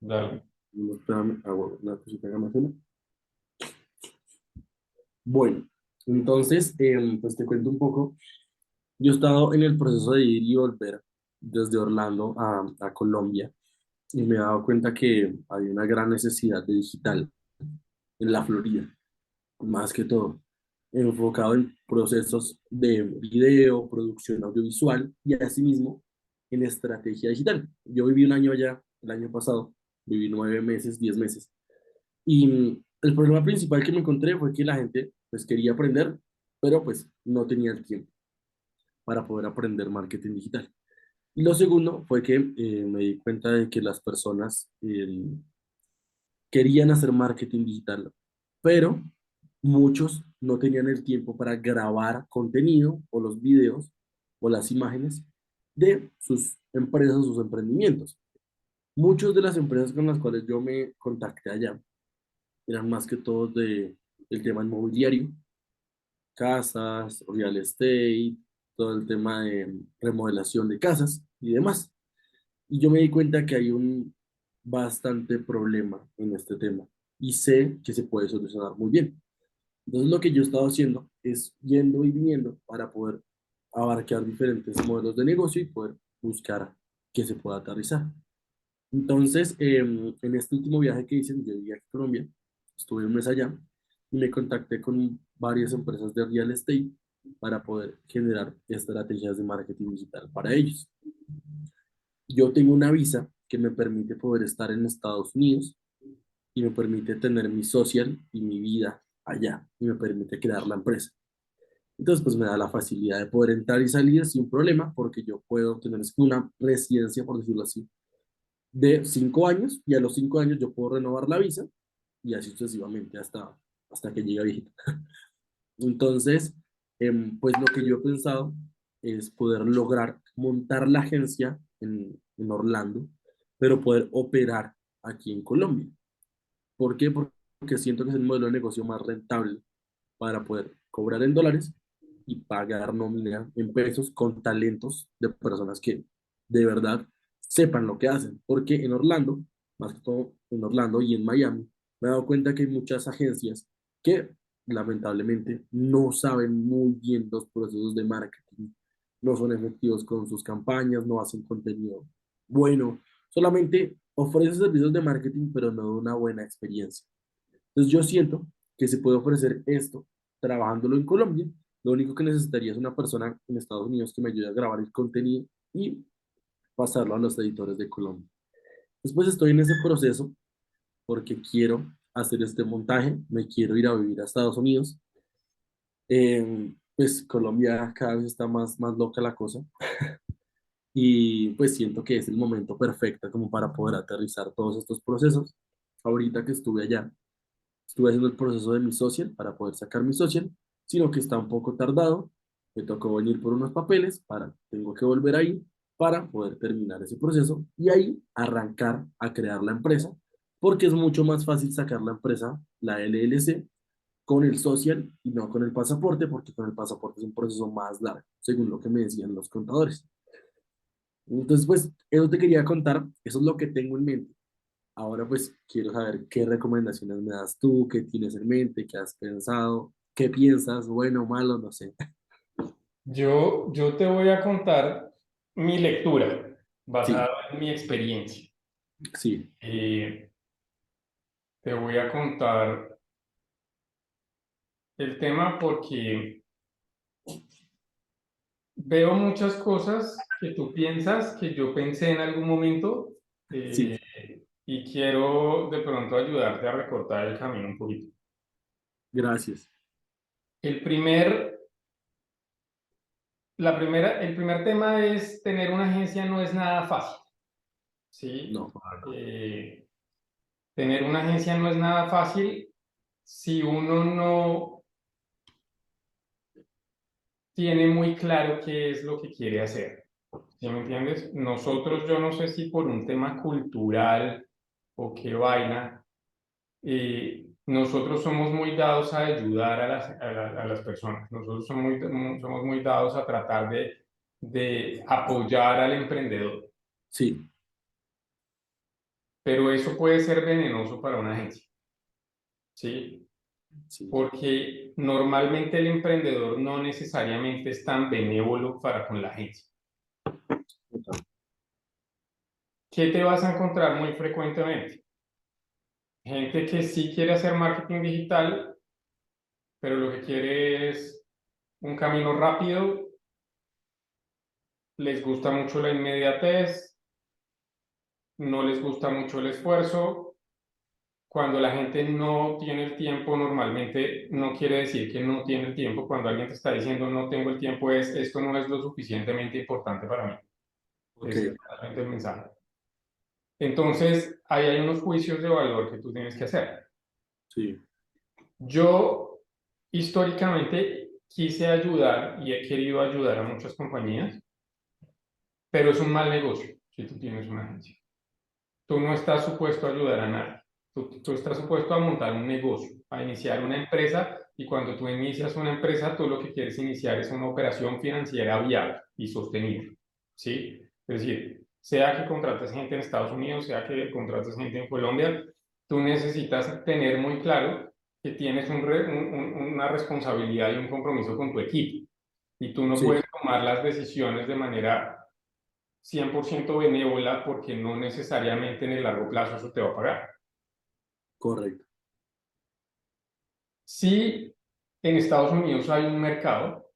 Dale. No, espérame, una cosita que me hace. Bueno, entonces, pues te cuento un poco. Yo he estado en el proceso de ir y volver desde Orlando a Colombia y me he dado cuenta que hay una gran necesidad de digital en la Florida, más que todo, enfocado en procesos de video, producción audiovisual y asimismo en estrategia digital. Yo viví un año allá, el año pasado, viví 9 meses, 10 meses, y el problema principal que me encontré fue que la gente pues quería aprender, pero pues no tenía el tiempo para poder aprender marketing digital. Y lo segundo fue que me di cuenta de que las personas querían hacer marketing digital, pero muchos no tenían el tiempo para grabar contenido o los videos o las imágenes de sus empresas, sus emprendimientos. Muchas de las empresas con las cuales yo me contacté allá eran más que todo del tema inmobiliario, casas, real estate, todo el tema de remodelación de casas y demás. Y yo me di cuenta que hay un bastante problema en este tema y sé que se puede solucionar muy bien. Entonces lo que yo he estado haciendo es yendo y viniendo para poder abarcar diferentes modelos de negocio y poder buscar que se pueda aterrizar. Entonces, en este último viaje que hice, yo llegué a Colombia, estuve un mes allá y me contacté con varias empresas de real estate para poder generar estrategias de marketing digital para ellos. Yo tengo una visa que me permite poder estar en Estados Unidos y me permite tener mi social y mi vida allá y me permite crear la empresa. Entonces, pues me da la facilidad de poder entrar y salir sin problema porque yo puedo tener una residencia, por decirlo así, de 5 años y a los 5 años yo puedo renovar la visa y así sucesivamente hasta que llegue viejito. Entonces, pues lo que yo he pensado es poder lograr montar la agencia en Orlando, pero poder operar aquí en Colombia. ¿Por qué? Porque siento que es el modelo de negocio más rentable para poder cobrar en dólares y pagar nómina en pesos con talentos de personas que de verdad sepan lo que hacen. Porque en Orlando, más que todo en Orlando y en Miami, me he dado cuenta que hay muchas agencias que lamentablemente no saben muy bien los procesos de marketing, no son efectivos con sus campañas, no hacen contenido bueno, solamente ofrecen servicios de marketing, pero no de una buena experiencia. Entonces yo siento que se puede ofrecer esto trabajándolo en Colombia. Lo único que necesitaría es una persona en Estados Unidos que me ayude a grabar el contenido y pasarlo a los editores de Colombia. Después estoy en ese proceso porque quiero hacer este montaje, me quiero ir a vivir a Estados Unidos. Pues Colombia cada vez está más loca la cosa y pues siento que es el momento perfecto como para poder aterrizar todos estos procesos. Ahorita que estuve allá, estuve haciendo el proceso de mi social para poder sacar mi social, sino que está un poco tardado. Me tocó venir por unos papeles, tengo que volver ahí para poder terminar ese proceso y ahí arrancar a crear la empresa, porque es mucho más fácil sacar la empresa, la LLC, con el social y no con el pasaporte, porque con el pasaporte es un proceso más largo, según lo que me decían los contadores. Entonces, pues, eso te quería contar, eso es lo que tengo en mente. Ahora pues quiero saber qué recomendaciones me das tú, qué tienes en mente, qué has pensado, qué piensas, bueno o malo, no sé. Yo te voy a contar mi lectura basada Sí, en mi experiencia. sí, Eh, Te voy a contar el tema porque veo muchas cosas que tú piensas que yo pensé en algún momento, sí, eh, y quiero de pronto ayudarte a recortar el camino un poquito. gracias. El primer, el primer tema es tener una agencia no es nada fácil, ¿sí? No, para nada. Tener una agencia no es nada fácil si uno no tiene muy claro qué es lo que quiere hacer. ¿Sí me entiendes? Nosotros, yo no sé si por un tema cultural o qué vaina, nosotros somos muy dados a ayudar a las personas. Nosotros somos muy dados a tratar de, apoyar al emprendedor. Sí, pero eso puede ser venenoso para una agencia, ¿sí? Sí, Porque normalmente el emprendedor no necesariamente es tan benévolo para con la agencia. total. ¿Qué te vas a encontrar muy frecuentemente? Gente que sí quiere hacer marketing digital, pero lo que quiere es un camino rápido, les gusta mucho la inmediatez, no les gusta mucho el esfuerzo. Cuando la gente no tiene el tiempo, normalmente no quiere decir que no tiene el tiempo. Cuando alguien te está diciendo no tengo el tiempo, es esto no es lo suficientemente importante para mí. Ok, Ese es realmente el mensaje. Entonces, ahí hay unos juicios de valor que tú tienes que hacer. sí, Yo históricamente quise ayudar y he querido ayudar a muchas compañías, pero es un mal negocio si tú tienes una agencia. Tú no estás supuesto a ayudar a nadie. Tú estás supuesto a montar un negocio, a iniciar una empresa, y cuando tú inicias una empresa, tú lo que quieres iniciar es una operación financiera viable y sostenible, ¿sí? Es decir, sea que contrates gente en Estados Unidos, sea que contrates gente en Colombia, tú necesitas tener muy claro que tienes una responsabilidad y un compromiso con tu equipo, y tú no sí, puedes tomar las decisiones de manera 100% benévola, porque no necesariamente en el largo plazo eso te va a pagar. correcto. Si en Estados Unidos hay un mercado,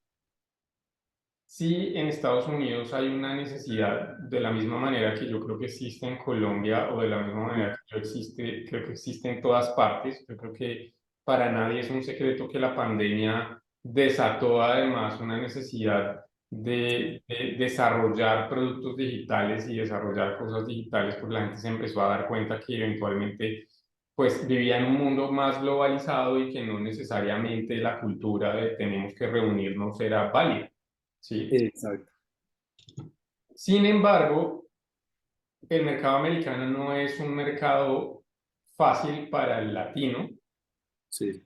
si en Estados Unidos hay una necesidad, de la misma manera que yo creo que existe en Colombia, o de la misma Sí, manera que creo que existe en todas partes. Yo creo que para nadie es un secreto que la pandemia desató además una necesidad de desarrollar productos digitales y desarrollar cosas digitales, porque la gente se empezó a dar cuenta que eventualmente pues vivía en un mundo más globalizado, y que no necesariamente la cultura de tenemos que reunirnos era válida, ¿sí? exacto, Sin embargo, el mercado americano no es un mercado fácil para el latino, sí,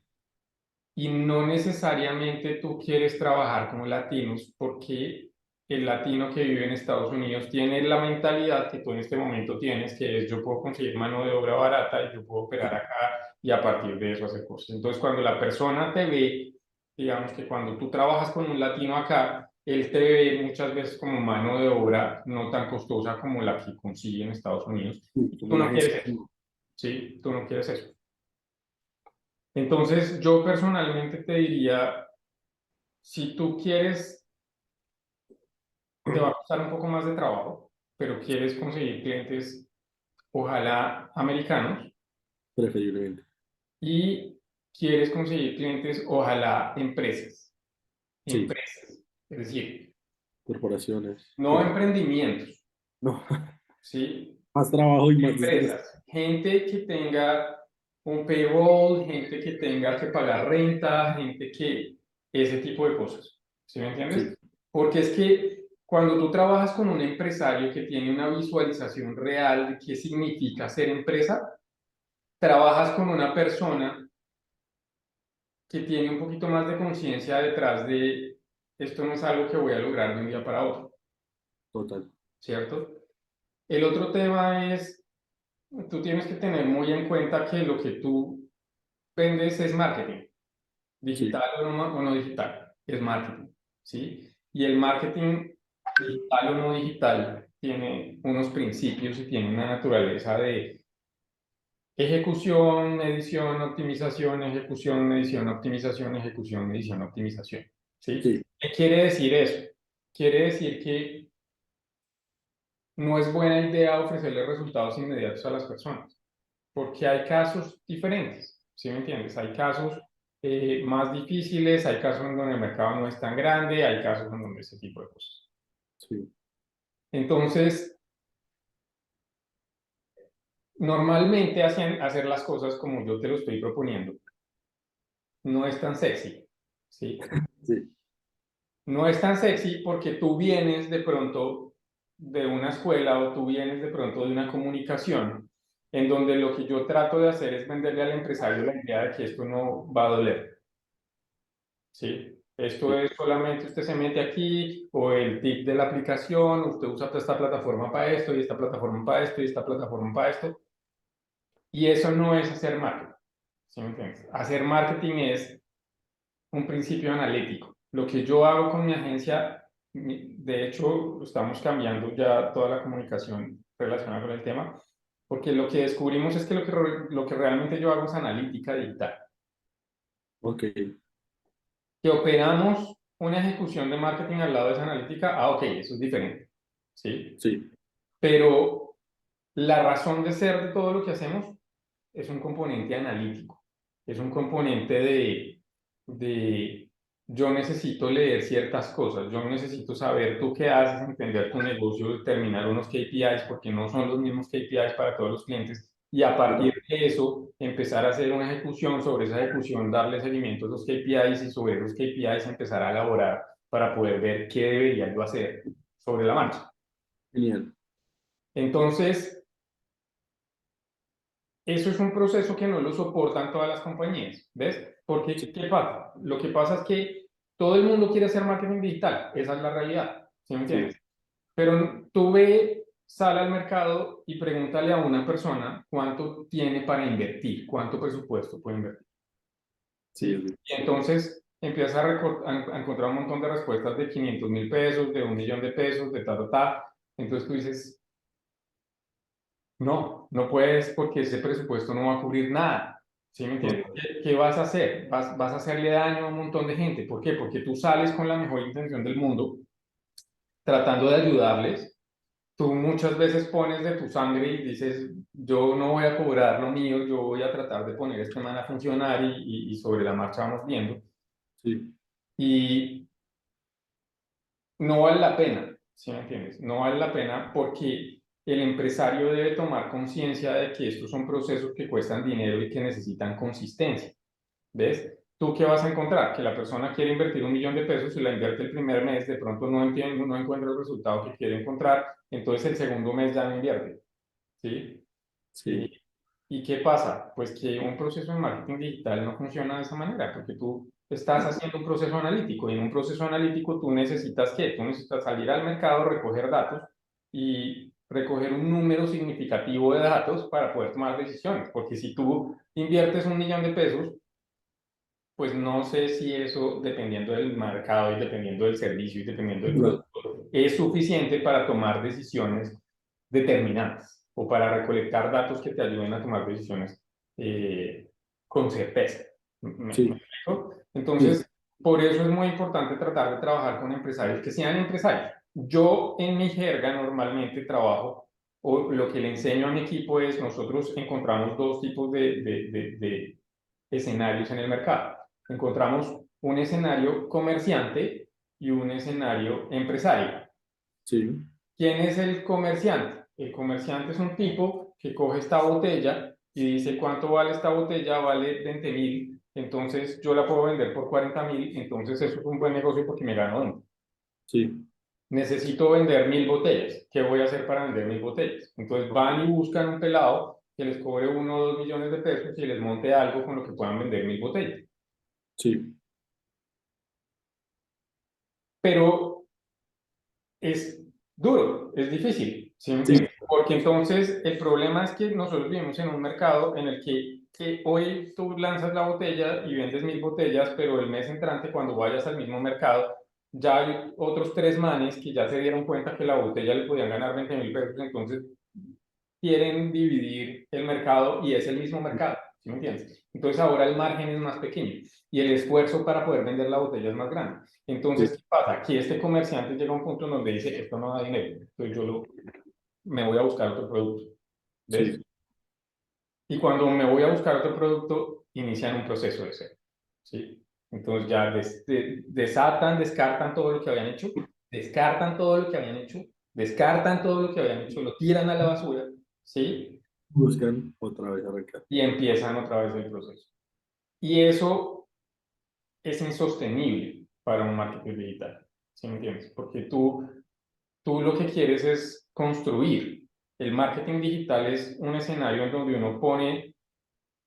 y no necesariamente tú quieres trabajar como latinos, porque el latino que vive en Estados Unidos tiene la mentalidad que tú en este momento tienes, que es yo puedo conseguir mano de obra barata y yo puedo operar acá, y a partir de eso hacer cosas. Entonces, cuando la persona te ve, digamos que cuando tú trabajas con un latino acá, él te ve muchas veces como mano de obra no tan costosa como la que consigue en Estados Unidos, sí, y como tú una no agencia. quieres eso, ¿sí? Tú no quieres eso. Entonces, yo personalmente te diría, si tú quieres, te va a costar un poco más de trabajo, pero quieres conseguir clientes, ojalá americanos, Preferiblemente. y quieres conseguir clientes, ojalá empresas, Sí, empresas, es decir, corporaciones. no Sí. emprendimientos, No, ¿sí? más trabajo y más estrés. Empresas, gente que tenga un payroll, gente que tenga que pagar renta, gente que, ese tipo de cosas, ¿sí me Sí, entiendes? Porque es que cuando tú trabajas con un empresario que tiene una visualización real de qué significa ser empresa, trabajas con una persona que tiene un poquito más de conciencia detrás de esto no es algo que voy a lograr de un día para otro, total. ¿cierto? El otro tema es, tú tienes que tener muy en cuenta que lo que tú vendes es marketing, Sí, digital o no digital, es marketing, ¿sí? Y el marketing, digital o no digital, tiene unos principios y tiene una naturaleza de ejecución, medición, optimización, ejecución, medición, optimización, ejecución, medición, optimización, ¿sí? sí, ¿Qué quiere decir eso? Quiere decir que no es buena idea ofrecerle resultados inmediatos a las personas, porque hay casos diferentes, ¿sí me entiendes? Hay casos más difíciles, hay casos en donde el mercado no es tan grande, hay casos en donde ese tipo de cosas. sí. Entonces, normalmente hacer las cosas como yo te lo estoy proponiendo no es tan sexy, ¿sí? Sí, No es tan sexy porque tú vienes de pronto de una escuela, o tú vienes de pronto de una comunicación en donde lo que yo trato de hacer es venderle al empresario la idea de que esto no va a doler, ¿sí? Esto sí, es solamente usted se mete aquí, o el tip de la aplicación, usted usa esta plataforma para esto, y esta plataforma para esto, y esta plataforma para esto. Y eso no es hacer marketing, ¿sí me entiendes? Hacer marketing es un principio analítico. Lo que yo hago con mi agencia, de hecho, estamos cambiando ya toda la comunicación relacionada con el tema, porque lo que descubrimos es que lo que realmente yo hago es analítica digital, Ok, que operamos una ejecución de marketing al lado de esa analítica. Ah, ok, eso es diferente, ¿sí? sí, Pero la razón de ser de todo lo que hacemos es un componente analítico, es un componente de yo necesito leer ciertas cosas, yo necesito saber tú qué haces, entender tu negocio, determinar unos KPIs, porque no son los mismos KPIs para todos los clientes, y a partir total, de eso empezar a hacer una ejecución, sobre esa ejecución darle seguimiento a esos KPIs y sobre esos KPIs empezar a elaborar para poder ver qué debería yo hacer sobre la marcha. genial. Entonces, eso es un proceso que no lo soportan todas las compañías, ¿ves? Porque, Sí, ¿qué pasa? Lo que pasa es que todo el mundo quiere hacer marketing digital, esa es la realidad, ¿sí me entiendes? sí, Pero tú ve, sale al mercado y pregúntale a una persona cuánto tiene para invertir, cuánto presupuesto puede invertir, sí, ¿sí? Y entonces empiezas a encontrar un montón de respuestas de 500.000 pesos, de 1 millón de pesos, de ta, ta, ta. Entonces tú dices, no, no puedes porque ese presupuesto no va a cubrir nada. ¿Sí me entiendes? total, ¿Qué vas a hacer? Vas a hacerle daño a un montón de gente. ¿Por qué? Porque tú sales con la mejor intención del mundo, tratando de ayudarles. Tú muchas veces pones de tu sangre y dices, yo no voy a cobrar lo mío, yo voy a tratar de poner este man a funcionar y sobre la marcha vamos viendo. sí, Y no vale la pena, ¿sí me entiendes? No vale la pena porque el empresario debe tomar conciencia de que estos son procesos que cuestan dinero y que necesitan consistencia. ¿Ves? ¿Tú qué vas a encontrar? Que la persona quiere invertir 1 millón de pesos y la invierte el primer mes, de pronto no entiende, no encuentra el resultado que quiere encontrar, entonces el segundo mes ya no invierte, ¿sí? sí, ¿Y qué pasa? Pues que un proceso de marketing digital no funciona de esa manera, porque tú estás haciendo un proceso analítico y en un proceso analítico tú necesitas ¿qué? Tú necesitas salir al mercado, recoger datos y recoger un número significativo de datos para poder tomar decisiones, porque si tú inviertes 1 millón de pesos, pues no sé si eso, dependiendo del mercado y dependiendo del servicio y dependiendo del total, producto, es suficiente para tomar decisiones determinantes o para recolectar datos que te ayuden a tomar decisiones con certeza. ¿Me sí, explico? sí, Entonces, por eso es muy importante tratar de trabajar con empresarios que sean empresarios. Yo en mi jerga normalmente trabajo, o lo que le enseño a mi equipo es, nosotros encontramos dos tipos de escenarios en el mercado. Encontramos un escenario comerciante y un escenario empresario. sí, ¿Quién es el comerciante? El comerciante es un tipo que coge esta botella y dice, ¿cuánto vale esta botella? Vale 20.000, entonces yo la puedo vender por 40.000, entonces eso es un buen negocio porque me gano 20. sí, Necesito vender 1.000 botellas. ¿Qué voy a hacer para vender 1.000 botellas? Entonces van y buscan un pelado que les cobre 1 o 2 millones de pesos y les monte algo con lo que puedan vender 1.000 botellas. sí, Pero es duro, es difícil, ¿sí me sí, entiendes? Porque entonces el problema es que nosotros vivimos en un mercado en el que hoy tú lanzas la botella y vendes 1.000 botellas, pero el mes entrante cuando vayas al mismo mercado, ya hay otros tres manes que ya se dieron cuenta que la botella le podían ganar 20.000 pesos, entonces quieren dividir el mercado y es el mismo mercado, ¿sí me entiendes? Entonces ahora el margen es más pequeño y el esfuerzo para poder vender la botella es más grande. sí, Entonces, ¿qué pasa? Aquí este comerciante llega a un punto en donde dice, esto no da dinero, entonces me voy a buscar otro producto, ¿ves? sí, Y cuando me voy a buscar otro producto, inician un proceso de cero, ¿sí? Entonces ya desatan, descartan todo lo que habían hecho, descartan todo lo que habían hecho, descartan todo lo que habían hecho, lo tiran a la basura, ¿sí? buscan otra vez arrancar. Y empiezan otra vez el proceso. Y eso es insostenible para un marketing digital, ¿sí me entiendes? Porque tú lo que quieres es construir. El marketing digital es un escenario en donde uno pone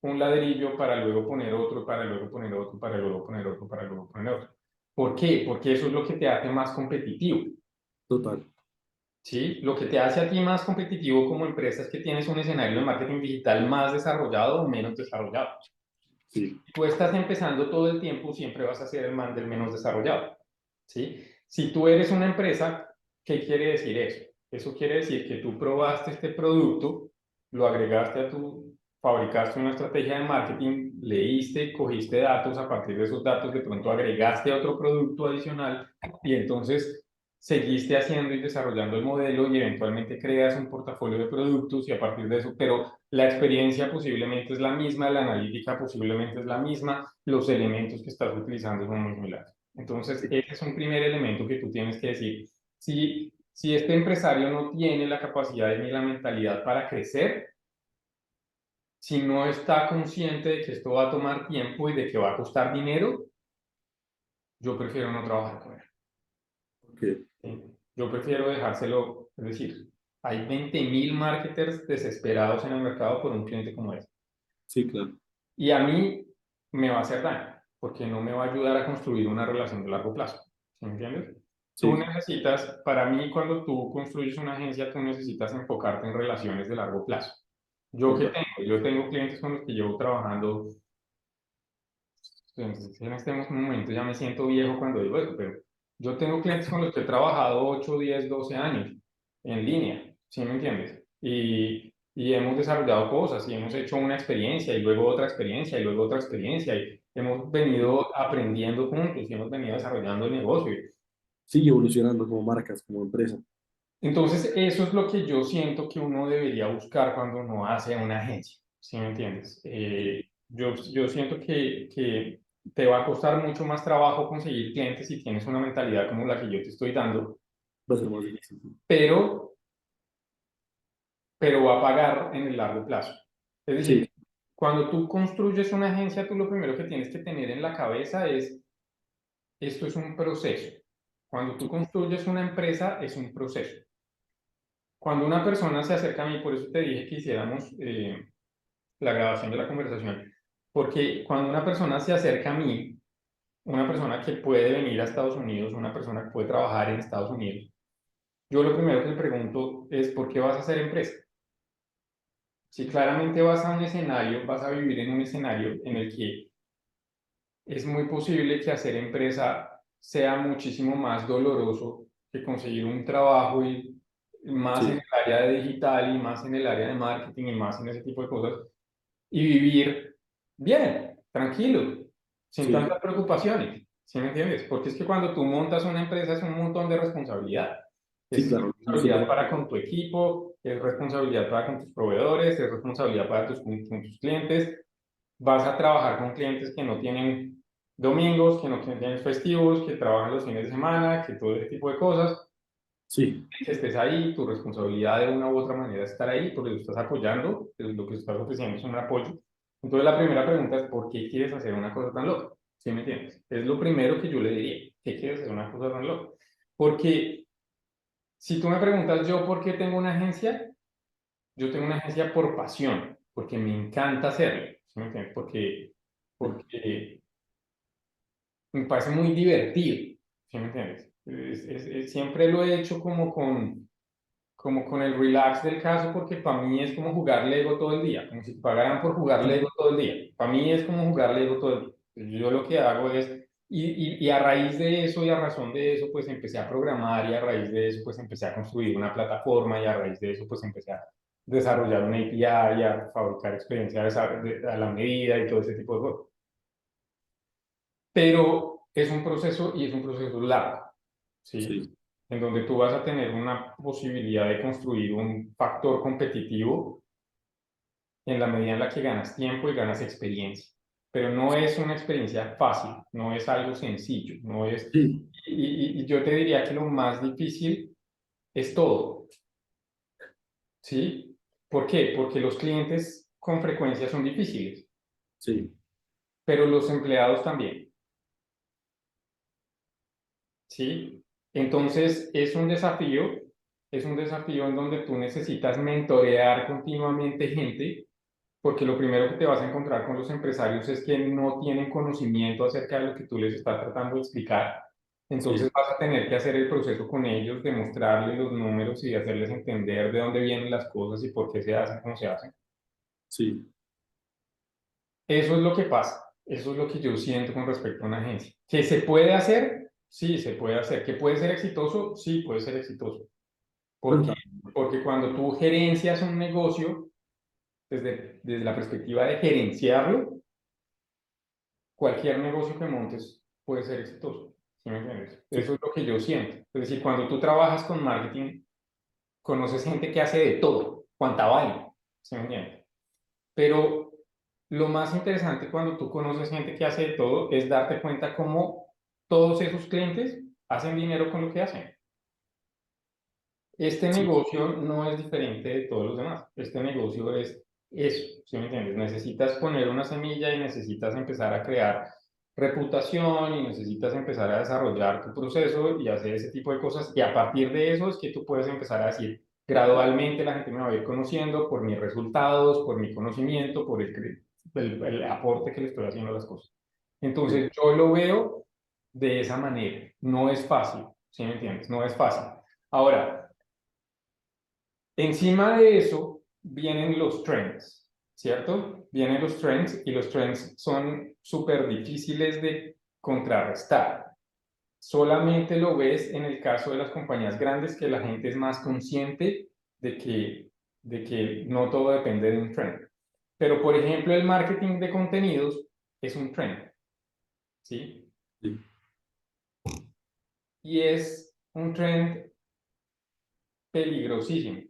un ladrillo para luego poner otro, para luego poner otro, para luego poner otro, para luego poner otro. ¿Por qué? Porque eso es lo que te hace más competitivo. Total, ¿sí? Lo que te hace a ti más competitivo como empresa es que tienes un escenario de marketing digital más desarrollado o menos desarrollado. Sí, Tú estás empezando todo el tiempo, siempre vas a ser el man del menos desarrollado, ¿sí? Si tú eres una empresa, ¿qué quiere decir eso? Eso quiere decir que tú probaste este producto, lo agregaste a tu, fabricaste una estrategia de marketing, leíste, cogiste datos, a partir de esos datos de pronto agregaste otro producto adicional y entonces seguiste haciendo y desarrollando el modelo y eventualmente creas un portafolio de productos y a partir de eso, pero la experiencia posiblemente es la misma, la analítica posiblemente es la misma, los elementos que estás utilizando son muy similares. Entonces, ese es un primer elemento que tú tienes que decir. Si este empresario no tiene la capacidad ni la mentalidad para crecer, si no está consciente de que esto va a tomar tiempo y de que va a costar dinero, yo prefiero no trabajar con él. ok, ¿Sí? Yo prefiero dejárselo, es decir, hay 20.000 marketers desesperados en el mercado por un cliente como este. sí, claro, Y a mí me va a hacer daño, porque no me va a ayudar a construir una relación de largo plazo. ¿Sí me entiendes? Tú sí, necesitas, para mí, cuando tú construyes una agencia, tú necesitas enfocarte en relaciones de largo plazo. ¿Yo qué total, tengo? Yo tengo clientes con los que llevo trabajando, en este momento ya me siento viejo cuando digo eso, pero yo tengo clientes con los que he trabajado 8, 10, 12 años en línea, ¿sí me entiendes? Y hemos desarrollado cosas y hemos hecho una experiencia y luego otra experiencia y luego otra experiencia y hemos venido aprendiendo juntos y hemos venido desarrollando el negocio. sigue evolucionando como marcas, como empresa. Entonces, eso es lo que yo siento que uno debería buscar cuando uno hace una agencia, ¿sí me entiendes? Yo siento que te va a costar mucho más trabajo conseguir clientes si tienes una mentalidad como la que yo te estoy dando, Va a ser más difícil. pero, pero va a pagar en el largo plazo. Es Sí, decir, cuando tú construyes una agencia, tú lo primero que tienes que tener en la cabeza es, esto es un proceso. Cuando tú construyes una empresa, es un proceso. Cuando una persona se acerca a mí, por eso te dije que hiciéramos la grabación de la conversación, porque cuando una persona se acerca a mí, una persona que puede venir a Estados Unidos, una persona que puede trabajar en Estados Unidos, yo lo primero que le pregunto es, ¿por qué vas a hacer empresa? Si claramente vas a un escenario, vas a vivir en un escenario en el que es muy posible que hacer empresa sea muchísimo más doloroso que conseguir un trabajo y más en sí, el área de digital y más en el área de marketing y más en ese tipo de cosas y vivir bien, tranquilo, sin sí, tantas preocupaciones, ¿sí me entiendes? Porque es que cuando tú montas una empresa es un montón de responsabilidad. sí, Es claro, no siempre responsabilidad para con tu equipo, es responsabilidad para con tus proveedores, es responsabilidad para con tus clientes. Vas a trabajar con clientes que no tienen domingos, que no tienen festivos, que trabajan los fines de semana, que todo ese tipo de cosas. sí, Que estés ahí, tu responsabilidad de una u otra manera es estar ahí, porque lo estás apoyando, lo que estás ofreciendo es un apoyo. Entonces la primera pregunta es, ¿por qué quieres hacer una cosa tan loca? ¿Sí me entiendes? Es lo primero que yo le diría, ¿qué quieres hacer una cosa tan loca? Porque si tú me preguntas yo por qué tengo una agencia, yo tengo una agencia por pasión, porque me encanta hacerlo, ¿sí me entiendes? sí, Porque me parece muy divertido, ¿sí me entiendes? Siempre lo he hecho como con el relax del caso, porque para mí es como jugar Lego todo el día, como si te pagaran por jugar Lego todo el día. Para mí es como jugar Lego todo el día. Yo lo que hago es, y a raíz de eso y a razón de eso, pues empecé a programar y a raíz de eso, pues empecé a construir una plataforma y a raíz de eso, pues empecé a desarrollar una API y a fabricar experiencias a la medida y todo ese tipo de cosas. Pero es un proceso y es un proceso largo, ¿sí? sí, En donde tú vas a tener una posibilidad de construir un factor competitivo en la medida en la que ganas tiempo y ganas experiencia. Pero no es una experiencia fácil, no es algo sencillo, no es... sí, Y yo te diría que lo más difícil es todo, ¿sí? ¿Por qué? Porque los clientes con frecuencia son difíciles, sí, pero los empleados también. ¿Sí? Entonces es un desafío en donde tú necesitas mentorear continuamente gente, porque lo primero que te vas a encontrar con los empresarios es que no tienen conocimiento acerca de lo que tú les estás tratando de explicar. Entonces Sí, vas a tener que hacer el proceso con ellos, demostrarles los números y hacerles entender de dónde vienen las cosas y por qué se hacen como se hacen. sí, Eso es lo que pasa. Eso es lo que yo siento con respecto a una agencia. ¿Que se puede hacer? Sí, se puede hacer. ¿Que puede ser exitoso? Sí, puede ser exitoso. ¿Por qué? total, Porque cuando tú gerencias un negocio, desde la perspectiva de gerenciarlo, cualquier negocio que montes puede ser exitoso. ¿Sí me entiendes? Eso sí, es lo que yo siento. Es decir, cuando tú trabajas con marketing, conoces gente que hace de todo, cuanta vaina. ¿Sí me entiendes? Pero lo más interesante cuando tú conoces gente que hace de todo es darte cuenta cómo todos esos clientes hacen dinero con lo que hacen. Este sí, negocio no es diferente de todos los demás. Este negocio es eso, ¿sí me entiendes? Necesitas poner una semilla y necesitas empezar a crear reputación y necesitas empezar a desarrollar tu proceso y hacer ese tipo de cosas. Y a partir de eso es que tú puedes empezar a decir, gradualmente la gente me va a ir conociendo por mis resultados, por mi conocimiento, por el aporte que le estoy haciendo a las cosas. sí, Entonces yo lo veo de esa manera. No es fácil, ¿sí me entiendes? No es fácil. Ahora, encima de eso vienen los trends, ¿cierto? Vienen los trends y los trends son súper difíciles de contrarrestar. Solamente lo ves en el caso de las compañías grandes que la gente es más consciente de que no todo depende de un trend. Pero, por ejemplo, el marketing de contenidos es un trend, ¿sí? sí, Y es un trend peligrosísimo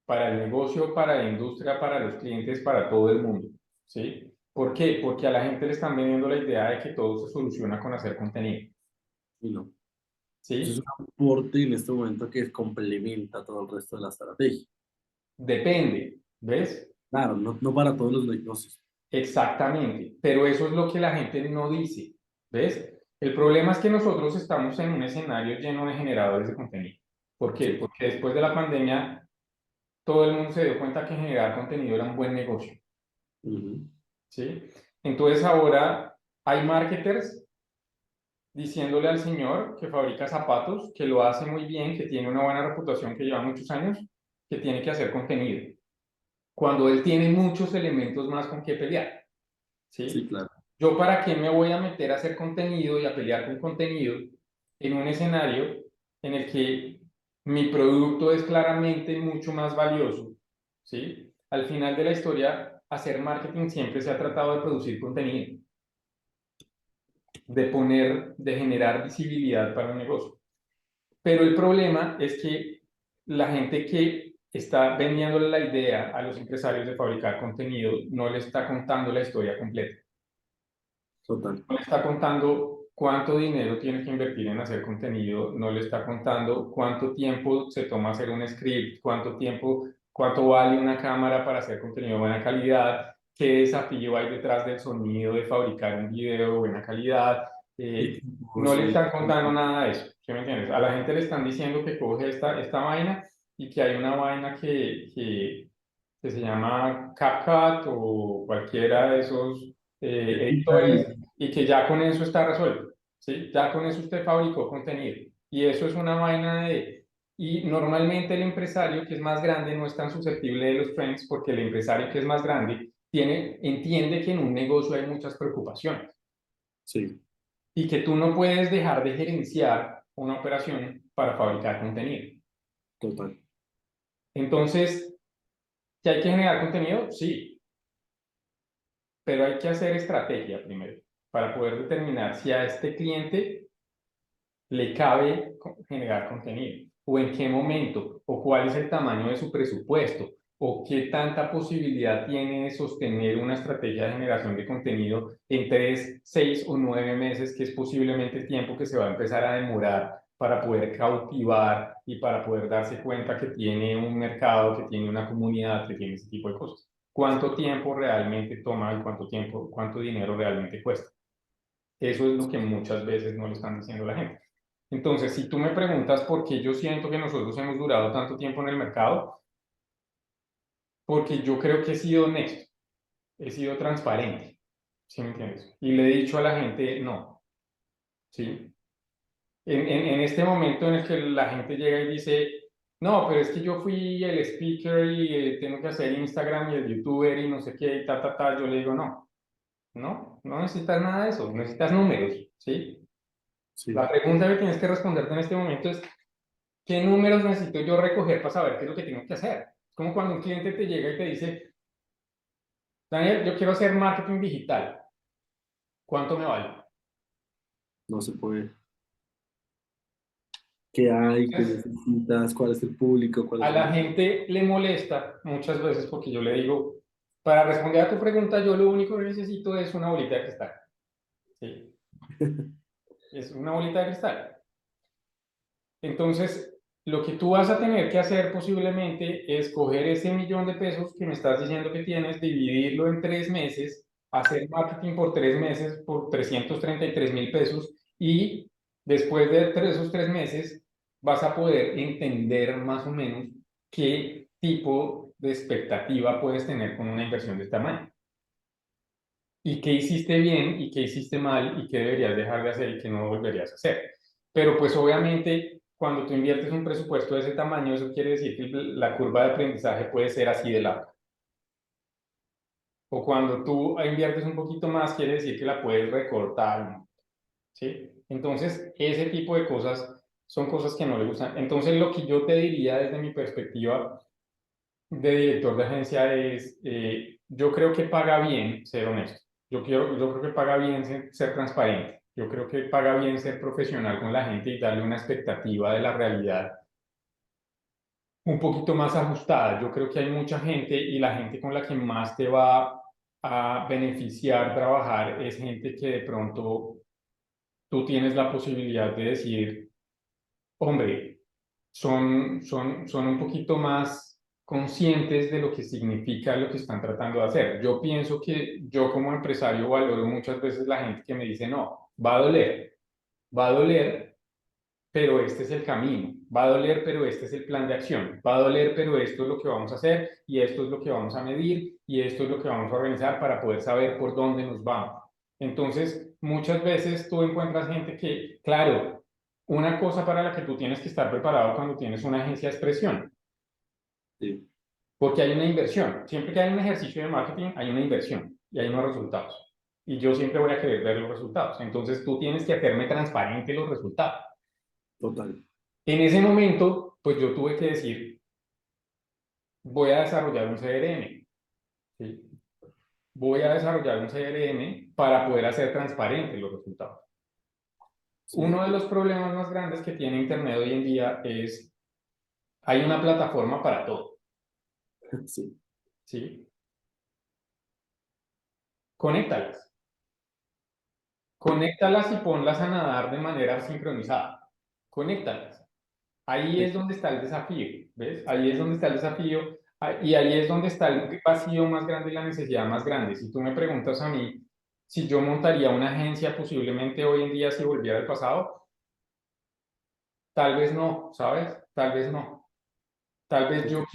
para el negocio, para la industria, para los clientes, para todo el mundo, ¿sí? ¿Por qué? Porque a la gente le están vendiendo la idea de que todo se soluciona con hacer contenido, y no. Eso es ¿sí? un aporte en este momento que complementa todo el resto de la estrategia. Depende, ¿ves? Claro, no, no para todos los negocios. Exactamente, pero eso es lo que la gente no dice, ¿ves? El problema es que nosotros estamos en un escenario lleno de generadores de contenido. ¿Por qué? Sí, Porque después de la pandemia todo el mundo se dio cuenta que generar contenido era un buen negocio, ujú, ¿sí? Entonces ahora hay marketers diciéndole al señor que fabrica zapatos, que lo hace muy bien, que tiene una buena reputación, que lleva muchos años, que tiene que hacer contenido, cuando él tiene muchos elementos más con que pelear, sí, ¿sí? claro, Yo para qué me voy a meter a hacer contenido y a pelear con contenido en un escenario en el que mi producto es claramente mucho más valioso, ¿sí? Al final de la historia, hacer marketing siempre se ha tratado de producir contenido, de generar visibilidad para un negocio. Pero el problema es que la gente que está vendiéndole la idea a los empresarios de fabricar contenido no le está contando la historia completa. total. No le está contando cuánto dinero tiene que invertir en hacer contenido, no le está contando cuánto tiempo se toma hacer un script, cuánto tiempo, cuánto vale una cámara para hacer contenido de buena calidad, qué desafío hay detrás del sonido de fabricar un video de buena calidad. Y No tiempos le y están contando nada de eso, ¿sí me entiendes? A la gente le están diciendo que coge esta vaina y que hay una vaina que se llama CapCut o cualquiera de esos editores y que ya con eso está resuelto, ¿sí? Ya con eso usted fabricó contenido. Y eso es una vaina de... Y normalmente el empresario que es más grande no es tan susceptible de los trends porque el empresario que es más grande entiende que en un negocio hay muchas preocupaciones sí, y que tú no puedes dejar de gerenciar una operación para fabricar contenido. total, Entonces, ¿que hay que generar contenido? Sí, pero hay que hacer estrategia primero para poder determinar si a este cliente le cabe generar contenido, o en qué momento, o cuál es el tamaño de su presupuesto, o qué tanta posibilidad tiene de sostener una estrategia de generación de contenido en 3, 6 o 9 meses, que es posiblemente el tiempo que se va a empezar a demorar para poder cautivar y para poder darse cuenta que tiene un mercado, que tiene una comunidad, que tiene ese tipo de cosas. ¿Cuánto tiempo realmente toma y cuánto tiempo, cuánto dinero realmente cuesta? Eso es lo que muchas veces no le están diciendo a la gente. Entonces, si tú me preguntas por qué yo siento que nosotros hemos durado tanto tiempo en el mercado, porque yo creo que he sido honesto, he sido transparente, ¿sí me entiendes? Y le he dicho a la gente, no, ¿sí? en este momento en el que la gente llega y dice, no, pero es que yo fui el speaker y tengo que hacer Instagram y el youtuber y no sé qué, y yo le digo, no, no necesitas nada de eso, necesitas números, ¿sí? La Sí, pregunta que tienes que responderte en este momento es, ¿qué números necesito yo recoger para saber qué es lo que tengo que hacer? Es como cuando un cliente te llega y te dice, Daniel, yo quiero hacer marketing digital, ¿cuánto me vale? no se puede. ¿Qué hay? ¿Qué Entonces, necesitas? ¿Cuál es el público? ¿Cuáles a son la los... gente le molesta muchas veces porque yo le digo, para responder a tu pregunta, yo lo único que necesito es una bolita de cristal. ¿Sí? Es una bolita de cristal. Entonces, lo que tú vas a tener que hacer posiblemente es coger ese 1.000.000 de pesos que me estás diciendo que tienes, dividirlo en 3 meses, hacer marketing por 3 meses por 333.000 pesos y después de esos 3 meses vas a poder entender más o menos qué tipo de expectativa puedes tener con una inversión de este tamaño y qué hiciste bien y qué hiciste mal y qué deberías dejar de hacer y qué no volverías a hacer. Pero pues obviamente cuando tú inviertes un presupuesto de ese tamaño, eso quiere decir que la curva de aprendizaje puede ser así de larga. O cuando tú inviertes un poquito más, quiere decir que la puedes recortar, ¿sí? Entonces, ese tipo de cosas son cosas que no le gustan. Entonces, lo que yo te diría desde mi perspectiva de director de agencia es, yo creo que paga bien ser honesto. Yo creo que paga bien ser transparente. Yo creo que paga bien ser profesional con la gente y darle una expectativa de la realidad un poquito más ajustada. Yo creo que hay mucha gente y la gente con la que más te va a beneficiar trabajar es gente que de pronto tú tienes la posibilidad de decir, hombre, son un poquito más conscientes de lo que significa lo que están tratando de hacer. Yo pienso que yo como empresario valoro muchas veces la gente que me dice, no, va a doler, pero este es el camino, va a doler, pero este es el plan de acción, va a doler, pero esto es lo que vamos a hacer y esto es lo que vamos a medir y esto es lo que vamos a organizar para poder saber por dónde nos vamos. Entonces, muchas veces tú encuentras gente que, claro, una cosa para la que tú tienes que estar preparado cuando tienes una agencia de expresión, Sí, porque hay una inversión. Siempre que hay un ejercicio de marketing, hay una inversión y hay unos resultados. Y yo siempre voy a querer ver los resultados. Entonces, tú tienes que hacerme transparente los resultados. total. En ese momento, pues yo tuve que decir, voy a desarrollar un CRM, ¿sí? Voy a desarrollar un CRM para poder hacer transparentes los resultados. Uno Sí, de los problemas más grandes que tiene Internet hoy en día es, hay una plataforma para todo, sí, ¿sí? Conéctalas. Conéctalas y ponlas a nadar de manera sincronizada. Conéctalas. Ahí es donde está el desafío, ¿ves? Ahí es donde está el desafío y ahí es donde está el vacío más grande y la necesidad más grande. Si tú me preguntas a mí si yo montaría una agencia posiblemente hoy en día si volviera al pasado, tal vez no, ¿sabes? Tal vez no. Tal vez total.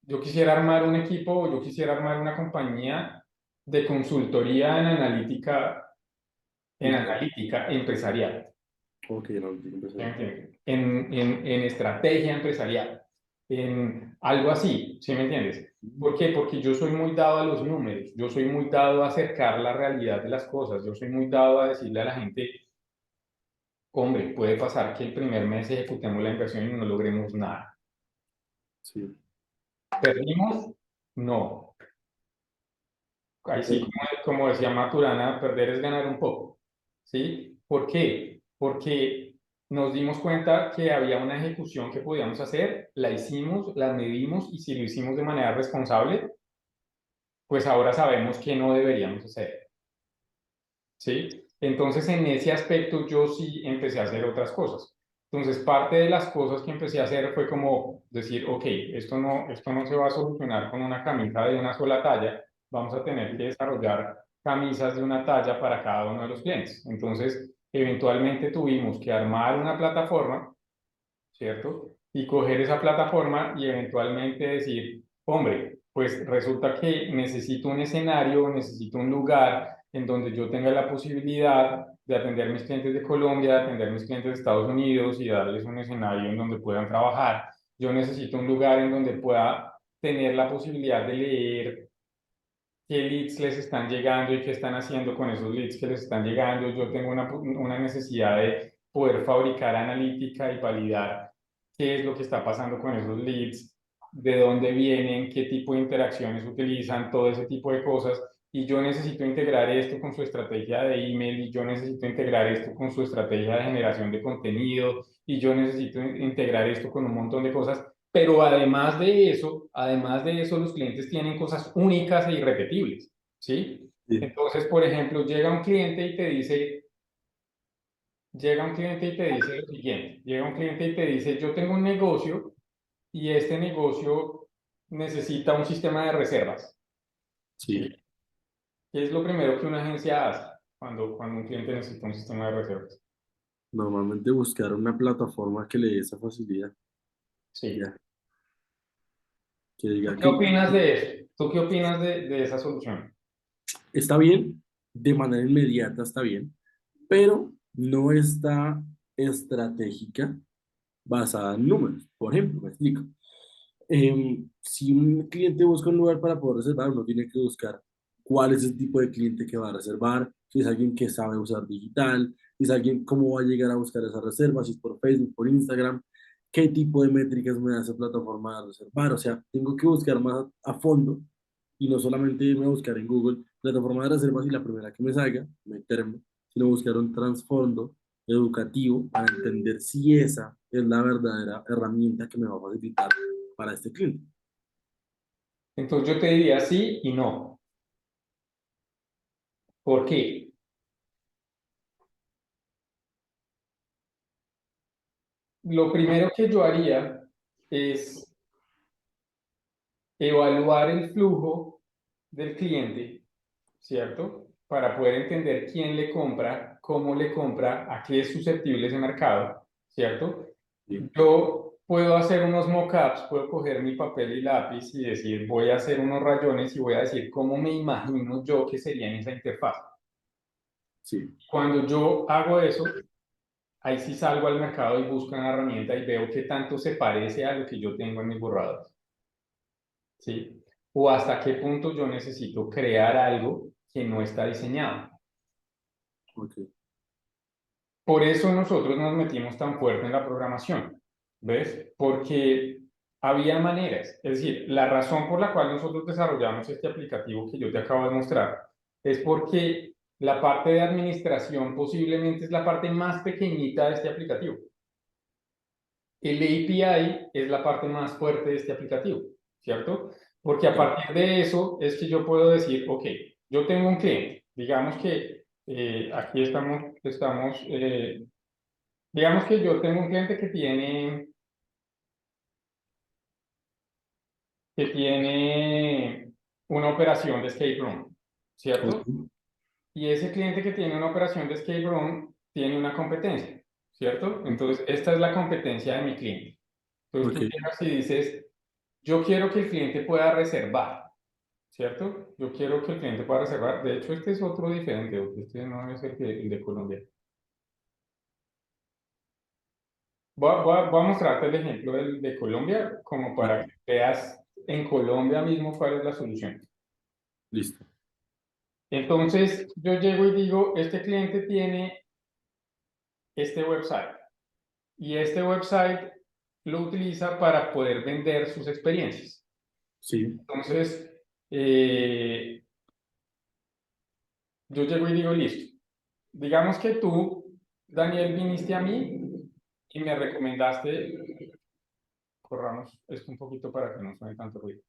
yo quisiera armar un equipo o yo quisiera armar una compañía de consultoría en Digital. analítica empresarial. Ok, no, ¿Sí me empresarial. entiendes? En estrategia empresarial, en algo así, ¿sí me entiendes? ¿Por qué? Porque yo soy muy dado a los números, yo soy muy dado a acercar la realidad de las cosas, yo soy muy dado a decirle a la gente, hombre, puede pasar que el primer mes ejecutemos la inversión y no logremos nada. Sí, ¿Perdimos? No. Ahí sí, como decía Maturana, perder es ganar un poco. ¿Sí? ¿Por qué? Porque nos dimos cuenta que había una ejecución que podíamos hacer, la hicimos, la medimos y si lo hicimos de manera responsable, pues ahora sabemos que no deberíamos hacer. ¿Sí? Entonces, en ese aspecto yo sí empecé a hacer otras cosas. Entonces, parte de las cosas que empecé a hacer fue como decir, ok, esto no se va a solucionar con una camisa de una sola talla, vamos a tener que desarrollar camisas de una talla para cada uno de los clientes. Entonces, eventualmente tuvimos que armar una plataforma, ¿cierto? Y coger esa plataforma y eventualmente decir, hombre, pues resulta que necesito un escenario, necesito un lugar en donde yo tenga la posibilidad de atender mis clientes de Colombia, de atender mis clientes de Estados Unidos y darles un escenario en donde puedan trabajar. Yo necesito un lugar en donde pueda tener la posibilidad de leer qué leads les están llegando y qué están haciendo con esos leads que les están llegando. Yo tengo una necesidad de poder fabricar analítica y validar qué es lo que está pasando con esos leads, de dónde vienen, qué tipo de interacciones utilizan, todo ese tipo de cosas. Y yo necesito integrar esto con su estrategia de email, y yo necesito integrar esto con su estrategia de generación de contenido, y yo necesito integrar esto con un montón de cosas. Pero además de eso, los clientes tienen cosas únicas e irrepetibles, ¿sí? Sí, Entonces, por ejemplo, llega un cliente y te dice lo siguiente, llega un cliente y te dice, yo tengo un negocio y este negocio necesita un sistema de reservas, ¿sí? sí. ¿Qué es lo primero que una agencia hace cuando un cliente necesita un sistema de reservas? Normalmente buscar una plataforma que le dé esa facilidad. Sí. Ya, que ¿Tú diga qué que opinas de eso? ¿Tú qué opinas de esa solución? está bien, de manera inmediata está bien, pero no está estratégica basada en números. Por ejemplo, me explico. Si un cliente busca un lugar para poder reservar, uno tiene que buscar cuál es el tipo de cliente que va a reservar, si es alguien que sabe usar digital, si es alguien cómo va a llegar a buscar esa reserva, si es por Facebook, por Instagram, qué tipo de métricas me da esa plataforma de reservar. O sea, tengo que buscar más a fondo y no solamente irme a buscar en Google plataforma de reservas y la primera que me salga, meterme, sino buscar un trasfondo educativo para entender si esa es la verdadera herramienta que me va a facilitar para este cliente. Entonces yo te diría sí y no. ¿Por qué? Lo primero que yo haría es evaluar el flujo del cliente, ¿cierto? Para poder entender quién le compra, cómo le compra, a qué es susceptible ese mercado, ¿cierto? Sí, Yo puedo hacer unos mockups, puedo coger mi papel y lápiz y decir, voy a hacer unos rayones y voy a decir cómo me imagino yo que sería en esa interfaz. sí, Cuando yo hago eso, ahí sí salgo al mercado y busco una herramienta y veo qué tanto se parece a lo que yo tengo en mis borradores, ¿sí? O hasta qué punto yo necesito crear algo que no está diseñado. ok, Por eso nosotros nos metimos tan fuerte en la programación, ¿ves? Porque había maneras. Es decir, la razón por la cual nosotros desarrollamos este aplicativo que yo te acabo de mostrar es porque la parte de administración posiblemente es la parte más pequeñita de este aplicativo. El API es la parte más fuerte de este aplicativo, ¿cierto? Porque a ok, partir de eso es que yo puedo decir, ok, yo tengo un cliente, digamos que aquí digamos que yo tengo un cliente que tiene una operación de escape room, ¿cierto? ok, Y ese cliente que tiene una operación de escape room tiene una competencia, ¿cierto? Entonces, esta es la competencia de mi cliente. Entonces, ok, tú llegas y dices, yo quiero que el cliente pueda reservar, ¿cierto? Yo quiero que el cliente pueda reservar. De hecho, este es otro diferente, porque este no es el de Colombia. Voy a mostrarte el ejemplo de Colombia como para que veas en Colombia mismo cuál es la solución. listo, Entonces, yo llego y digo, este cliente tiene este website y este website lo utiliza para poder vender sus experiencias. sí, Entonces, yo llego y digo, listo. Digamos que tú, Daniel, viniste a mí y me recomendaste, corramos esto un poquito para que no suene tanto ruido,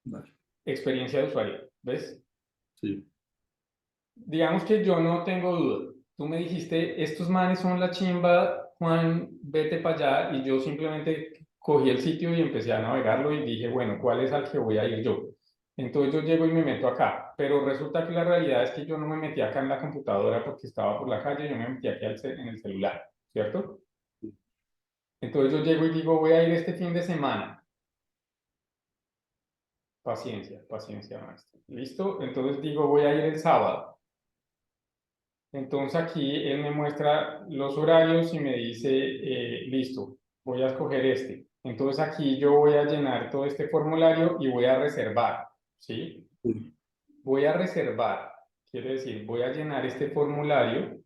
vale, experiencia de usuario, ¿ves? sí, Digamos que yo no tengo duda. Tú me dijiste, estos manes son la chimba, Juan, vete para allá, y yo simplemente cogí el sitio y empecé a navegarlo y dije, bueno, ¿cuál es al que voy a ir yo? Entonces yo llego y me meto acá, pero resulta que la realidad es que yo no me metí acá en la computadora porque estaba por la calle, yo me metí aquí en el celular, ¿cierto? Entonces yo llego y digo, voy a ir este fin de semana. Paciencia, paciencia, maestro. ¿Listo? Entonces digo, voy a ir el sábado. Entonces aquí él me muestra los horarios y me dice, listo, voy a escoger este. Entonces aquí yo voy a llenar todo este formulario y voy a reservar, ¿sí? Sí, Voy a reservar, quiere decir, voy a llenar este formulario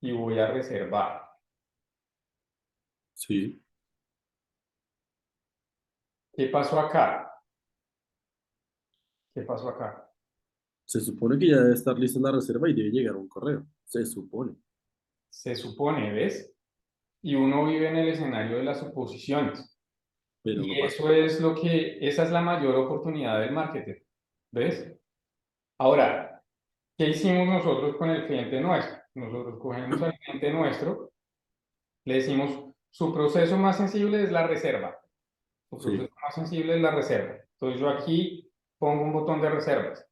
y voy a reservar. sí. ¿Qué pasó acá? ¿Qué pasó acá? Se supone que ya debe estar lista la reserva y debe llegar un correo. Se supone, Se supone, ¿ves? Y uno vive en el escenario de las suposiciones. pero no Y pasa. eso es lo que, esa es la mayor oportunidad del marketing, ¿ves? Ahora, ¿qué hicimos nosotros con el cliente nuestro? Nosotros cogemos al cliente nuestro, le decimos, su proceso más sensible es la reserva. Su Sí, proceso más sensible es la reserva. Entonces yo aquí pongo un botón de reservas.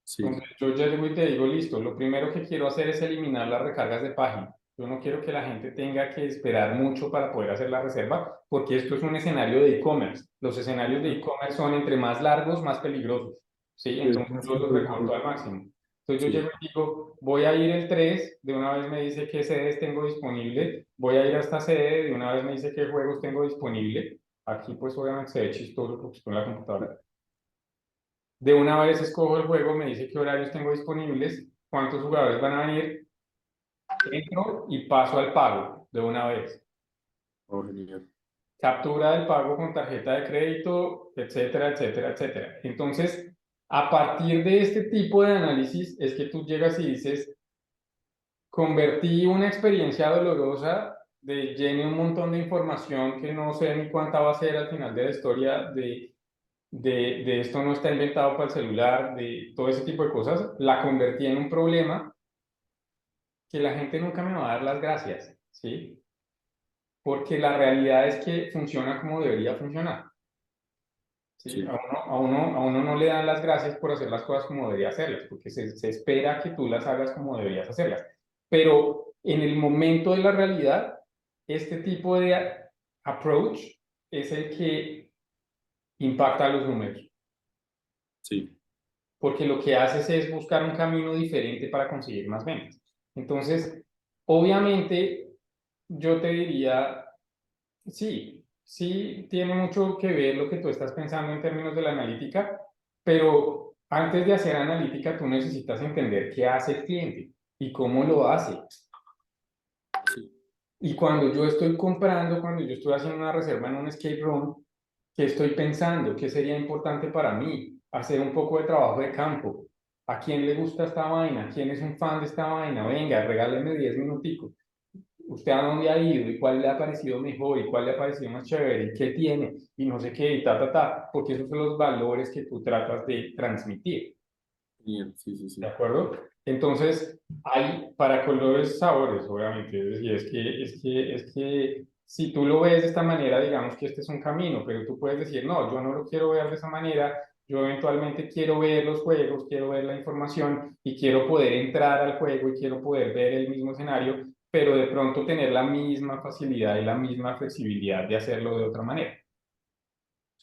sí, Entonces yo llego y te digo, listo, lo primero que quiero hacer es eliminar las recargas de página. Yo no quiero que la gente tenga que esperar mucho para poder hacer la reserva, porque esto es un escenario de e-commerce. Los escenarios de e-commerce son entre más largos, más peligrosos. ¿Sí? sí, es Entonces más yo los recorto complejo. al máximo. Entonces yo llego Sí, y digo, voy a ir el 3 de una vez me dice qué sedes tengo disponible, voy a ir a esta sede, de una vez me dice qué juegos tengo disponible. Aquí pues obviamente se ve chistoso porque estoy en la computadora. De una vez escojo el juego, me dice qué horarios tengo disponibles, cuántos jugadores van a venir, entro y paso al pago de una vez. oh, genial. Captura del pago con tarjeta de crédito, etcétera, etcétera, etcétera. Entonces, a partir de este tipo de análisis es que tú llegas y dices, convertí una experiencia dolorosa de llene un montón de información que no sé ni cuánta va a ser al final de la historia de esto no está inventado para el celular, de todo ese tipo de cosas, la convertí en un problema que la gente nunca me va a dar las gracias, ¿sí? Porque la realidad es que funciona como debería funcionar, ¿sí? Sí, A uno no le dan las gracias por hacer las cosas como debería hacerlas, porque se espera que tú las hagas como deberías hacerlas. Pero en el momento de la realidad, este tipo de approach es el que impacta los números. sí, Porque lo que haces es buscar un camino diferente para conseguir más ventas. Entonces, obviamente, yo te diría, sí, sí tiene mucho que ver lo que tú estás pensando en términos de la analítica, pero antes de hacer analítica, tú necesitas entender qué hace el cliente y cómo lo hace. sí, Y cuando yo estoy comprando, cuando yo estoy haciendo una reserva en un escape room, ¿qué estoy pensando? ¿Qué sería importante para mí? Hacer un poco de trabajo de campo. ¿A quién le gusta esta vaina? ¿Quién es un fan de esta vaina? Venga, regáleme 10 minuticos. ¿Usted a dónde ha ido? ¿Y cuál le ha parecido mejor? ¿Y cuál le ha parecido más chévere? ¿Y qué tiene? Y no sé qué, y ta, ta, ta. Porque esos son los valores que tú tratas de transmitir. genial, sí, sí, ¿De sí, acuerdo? Entonces, hay para colores, sabores, obviamente. Es decir, es que si tú lo ves de esta manera, digamos que este es un camino, pero tú puedes decir, no, yo no lo quiero ver de esa manera. Yo eventualmente quiero ver los juegos, quiero ver la información y quiero poder entrar al juego y quiero poder ver el mismo escenario, pero de pronto tener la misma facilidad y la misma flexibilidad de hacerlo de otra manera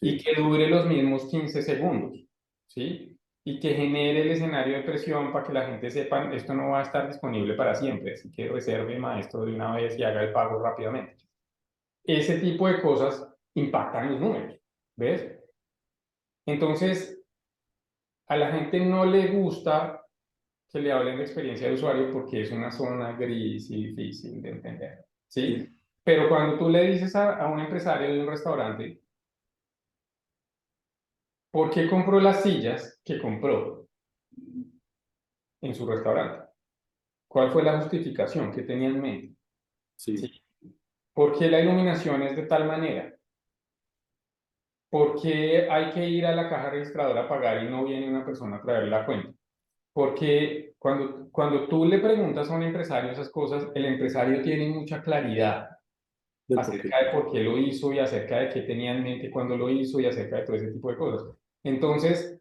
y sí, que dure los mismos 15 segundos, ¿sí? Y que genere el escenario de presión para que la gente sepa, esto no va a estar disponible para siempre, así que reserve maestro de una vez y haga el pago rápidamente. Ese tipo de cosas impactan los números, ¿ves? Entonces, a la gente no le gusta que le hablen de experiencia de usuario porque es una zona gris y difícil de entender, ¿sí? sí, Pero cuando tú le dices a un empresario de un restaurante, ¿por qué compró las sillas que compró en su restaurante? ¿Cuál fue la justificación que tenía en mente? ¿Sí? sí, ¿Por qué la iluminación es de tal manera? ¿Por qué hay que ir a la caja registradora a pagar y no viene una persona a traer la cuenta? Porque cuando tú le preguntas a un empresario esas cosas, el empresario tiene mucha claridad del porqué. acerca de por qué lo hizo y acerca de qué tenía en mente cuando lo hizo y acerca de todo ese tipo de cosas. Entonces,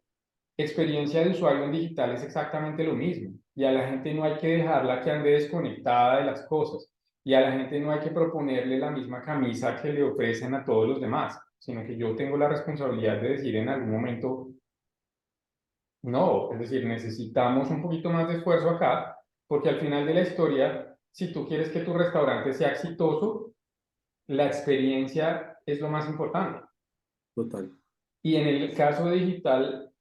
experiencia de usuario en digital es exactamente lo mismo. Y a la gente no hay que dejarla que ande desconectada de las cosas. Y a la gente no hay que proponerle la misma camisa que le ofrecen a todos los demás, sino que yo tengo la responsabilidad de decir en algún momento, no, es decir, necesitamos un poquito más de esfuerzo acá, Porque al final de la historia, si tú quieres que tu restaurante sea exitoso, la experiencia es lo más importante. Total. Y en el caso digital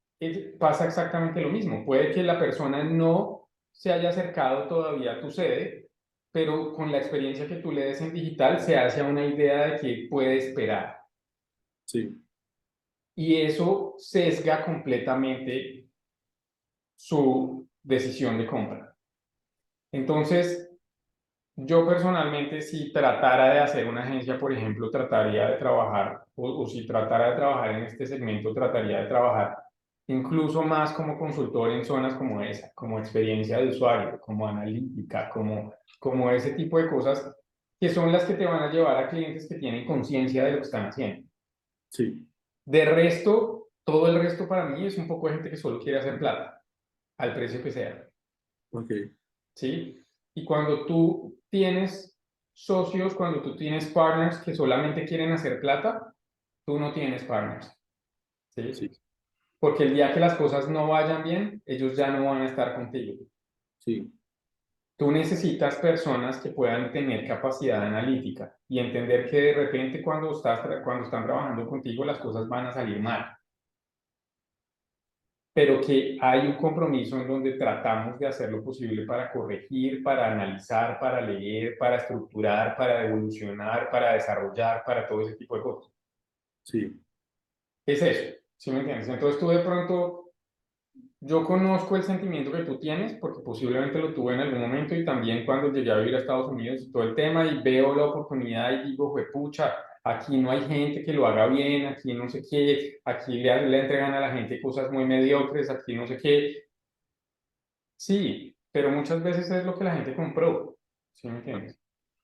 pasa exactamente lo mismo. Puede que la persona no se haya acercado todavía a tu sede, pero con la experiencia que tú le des en digital se hace una idea de qué puede esperar. Sí, Y eso sesga completamente su decisión de compra. Entonces, yo personalmente, si tratara de hacer una agencia, por ejemplo, trataría de trabajar, o si tratara de trabajar en este segmento, trataría de trabajar incluso más como consultor en zonas como esa, como experiencia de usuario, como analítica, como ese tipo de cosas que son las que te van a llevar a clientes que tienen conciencia de lo que están haciendo. sí, De resto, todo el resto para mí es un poco de gente que solo quiere hacer plata, al precio que sea. ok, ¿Sí? Y cuando tú tienes socios, cuando tú tienes partners que solamente quieren hacer plata, tú no tienes partners, sí, ¿sí? Porque el día que las cosas no vayan bien, ellos ya no van a estar contigo. sí, Tú necesitas personas que puedan tener capacidad analítica y entender que de repente cuando están trabajando contigo las cosas van a salir mal, pero que hay un compromiso en donde tratamos de hacer lo posible para corregir, para analizar, para leer, para estructurar, para evolucionar, para desarrollar, para todo ese tipo de cosas. sí, Es eso, ¿sí me entiendes? Entonces tú de pronto, yo conozco el sentimiento que tú tienes, porque posiblemente lo tuve en algún momento y también cuando llegué a vivir a Estados Unidos y todo el tema y veo la oportunidad y digo, pucha, aquí no hay gente que lo haga bien, aquí no sé qué, aquí le entregan a la gente cosas muy mediocres, aquí no sé qué. Sí, pero muchas veces es lo que la gente compró, ¿sí me entiendes?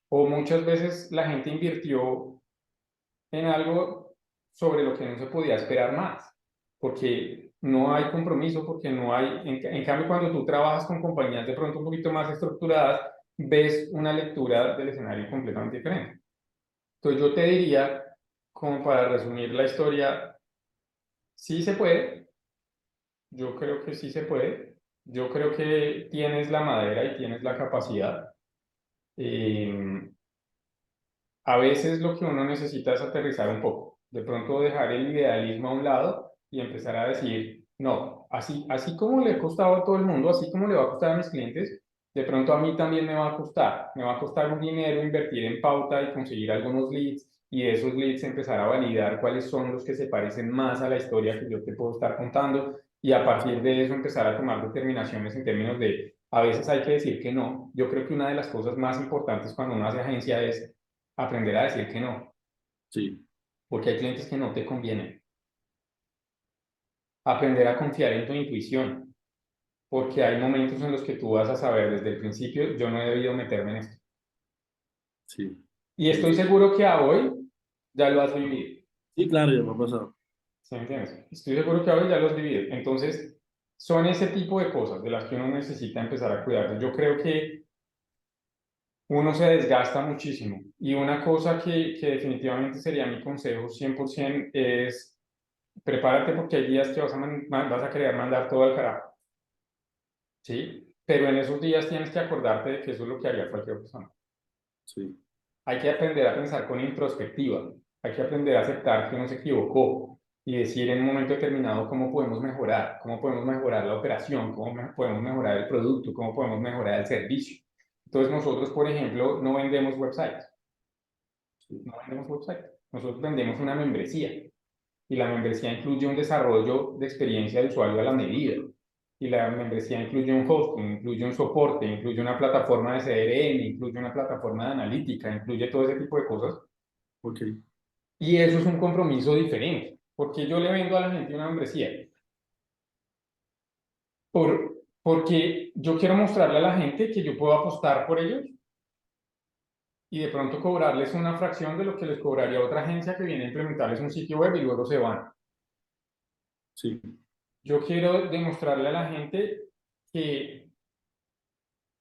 O muchas veces la gente invirtió en algo sobre lo que no se podía esperar más, porque no hay compromiso, porque no hay, en cambio cuando tú trabajas con compañías de pronto un poquito más estructuradas, ves una lectura del escenario completamente diferente. Entonces yo te diría, como para resumir la historia, sí se puede, yo creo que sí se puede, yo creo que tienes la madera y tienes la capacidad. Eh, a veces lo que uno necesita es aterrizar un poco, de pronto dejar el idealismo a un lado y empezar a decir, no, así como le ha costado a todo el mundo, así como le va a costar a mis clientes, de pronto a mí también me va a costar un dinero invertir en pauta y conseguir algunos leads y de esos leads empezar a validar cuáles son los que se parecen más a la historia que yo te puedo estar contando y a partir de eso empezar a tomar determinaciones en términos de, a veces hay que decir que no. Yo creo que una de las cosas más importantes cuando uno hace agencia es aprender a decir que no, sí, porque hay clientes que no te convienen. Aprender a confiar en tu intuición, porque hay momentos en los que tú vas a saber desde el principio, yo no he debido meterme en esto. sí. Y estoy Listo. seguro que a hoy ya lo has vivido, Sí, claro, ya me ha pasado. ¿sí me entiendes? Estoy seguro que a hoy ya lo has vivido. Entonces, son ese tipo de cosas de las que uno necesita empezar a cuidarse. Yo creo que uno se desgasta muchísimo y una cosa que definitivamente sería mi consejo 100% es prepárate porque hay días que vas a querer mandar todo al carajo, ¿sí? Pero en esos días tienes que acordarte de que eso es lo que haría cualquier persona. Sí, Hay que aprender a pensar con introspectiva, hay que aprender a aceptar que uno se equivocó y decir en un momento determinado cómo podemos mejorar la operación, podemos mejorar el producto, cómo podemos mejorar el servicio. Entonces nosotros, por ejemplo, no vendemos websites, sí, no vendemos websites, nosotros vendemos una membresía. Y la membresía incluye un desarrollo de experiencia de usuario a la medida. Y la membresía incluye un hosting, incluye un soporte, incluye una plataforma de CRM, incluye una plataforma de analítica, incluye todo ese tipo de cosas. ok, Y eso es un compromiso diferente, porque yo le vendo a la gente una membresía. Porque yo quiero mostrarle a la gente que yo puedo apostar por ellos y de pronto cobrarles una fracción de lo que les cobraría otra agencia que viene a implementarles un sitio web y luego se van. sí, Yo quiero demostrarle a la gente que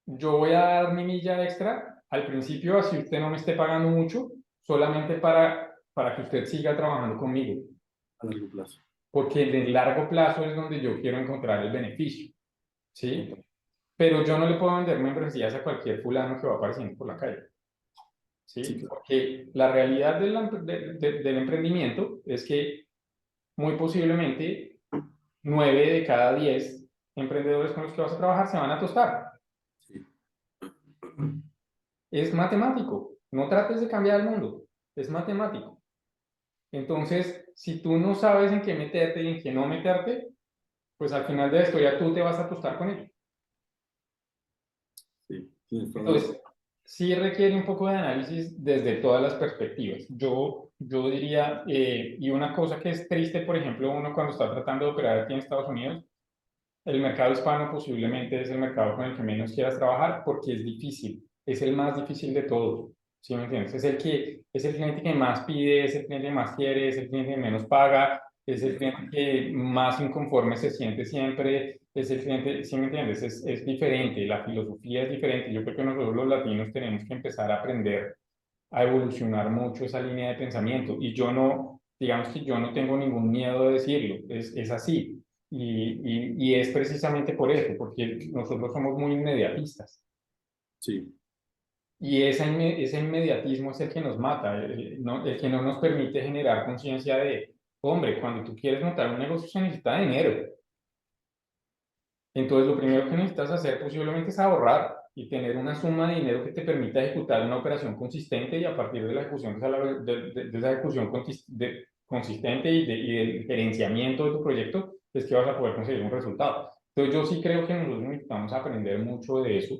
yo voy a dar mi milla extra al principio, así usted no me esté pagando mucho, solamente para que usted siga trabajando conmigo, a largo plazo. porque en el largo plazo es donde yo quiero encontrar el beneficio, ¿sí? pero yo no le puedo vender membresías a cualquier fulano que va apareciendo por la calle, Sí, ¿sí? claro. Porque la realidad del emprendimiento es que muy posiblemente 9 de cada 10 emprendedores con los que vas a trabajar se van a tostar. Sí. Es matemático. No trates de cambiar el mundo. Es matemático. Entonces, si tú no sabes en qué meterte y en qué no meterte, pues al final de la historia tú te vas a tostar con ello. Sí, tienes toda la razón. Entonces, sí requiere un poco de análisis desde todas las perspectivas. Yo diría, y una cosa que es triste, por ejemplo, uno cuando está tratando de operar aquí en Estados Unidos, el mercado hispano posiblemente es el mercado con el que menos quieras trabajar porque es difícil, es el más difícil de todos, ¿sí me entiendes? Es el cliente que más pide, es el cliente que más quiere, es el cliente que menos paga, es el cliente que más inconforme se siente siempre, es el cliente, ¿sí me entiendes? Es diferente, la filosofía es diferente. Yo creo que nosotros los latinos tenemos que empezar a aprender a evolucionar mucho esa línea de pensamiento. Y yo no, digamos que yo no tengo ningún miedo de decirlo, es así. Y es precisamente por eso, porque nosotros somos muy inmediatistas. Sí, Y ese inmediatismo es el que nos mata, el que no nos permite generar conciencia de, hombre, cuando tú quieres montar un negocio se necesita dinero. Entonces, lo primero que necesitas hacer posiblemente es ahorrar y tener una suma de dinero que te permita ejecutar una operación consistente y a partir de la ejecución de esa ejecución consistente y del gerenciamiento de tu proyecto, es que vas a poder conseguir un resultado. Entonces, yo sí creo que nosotros necesitamos aprender mucho de eso,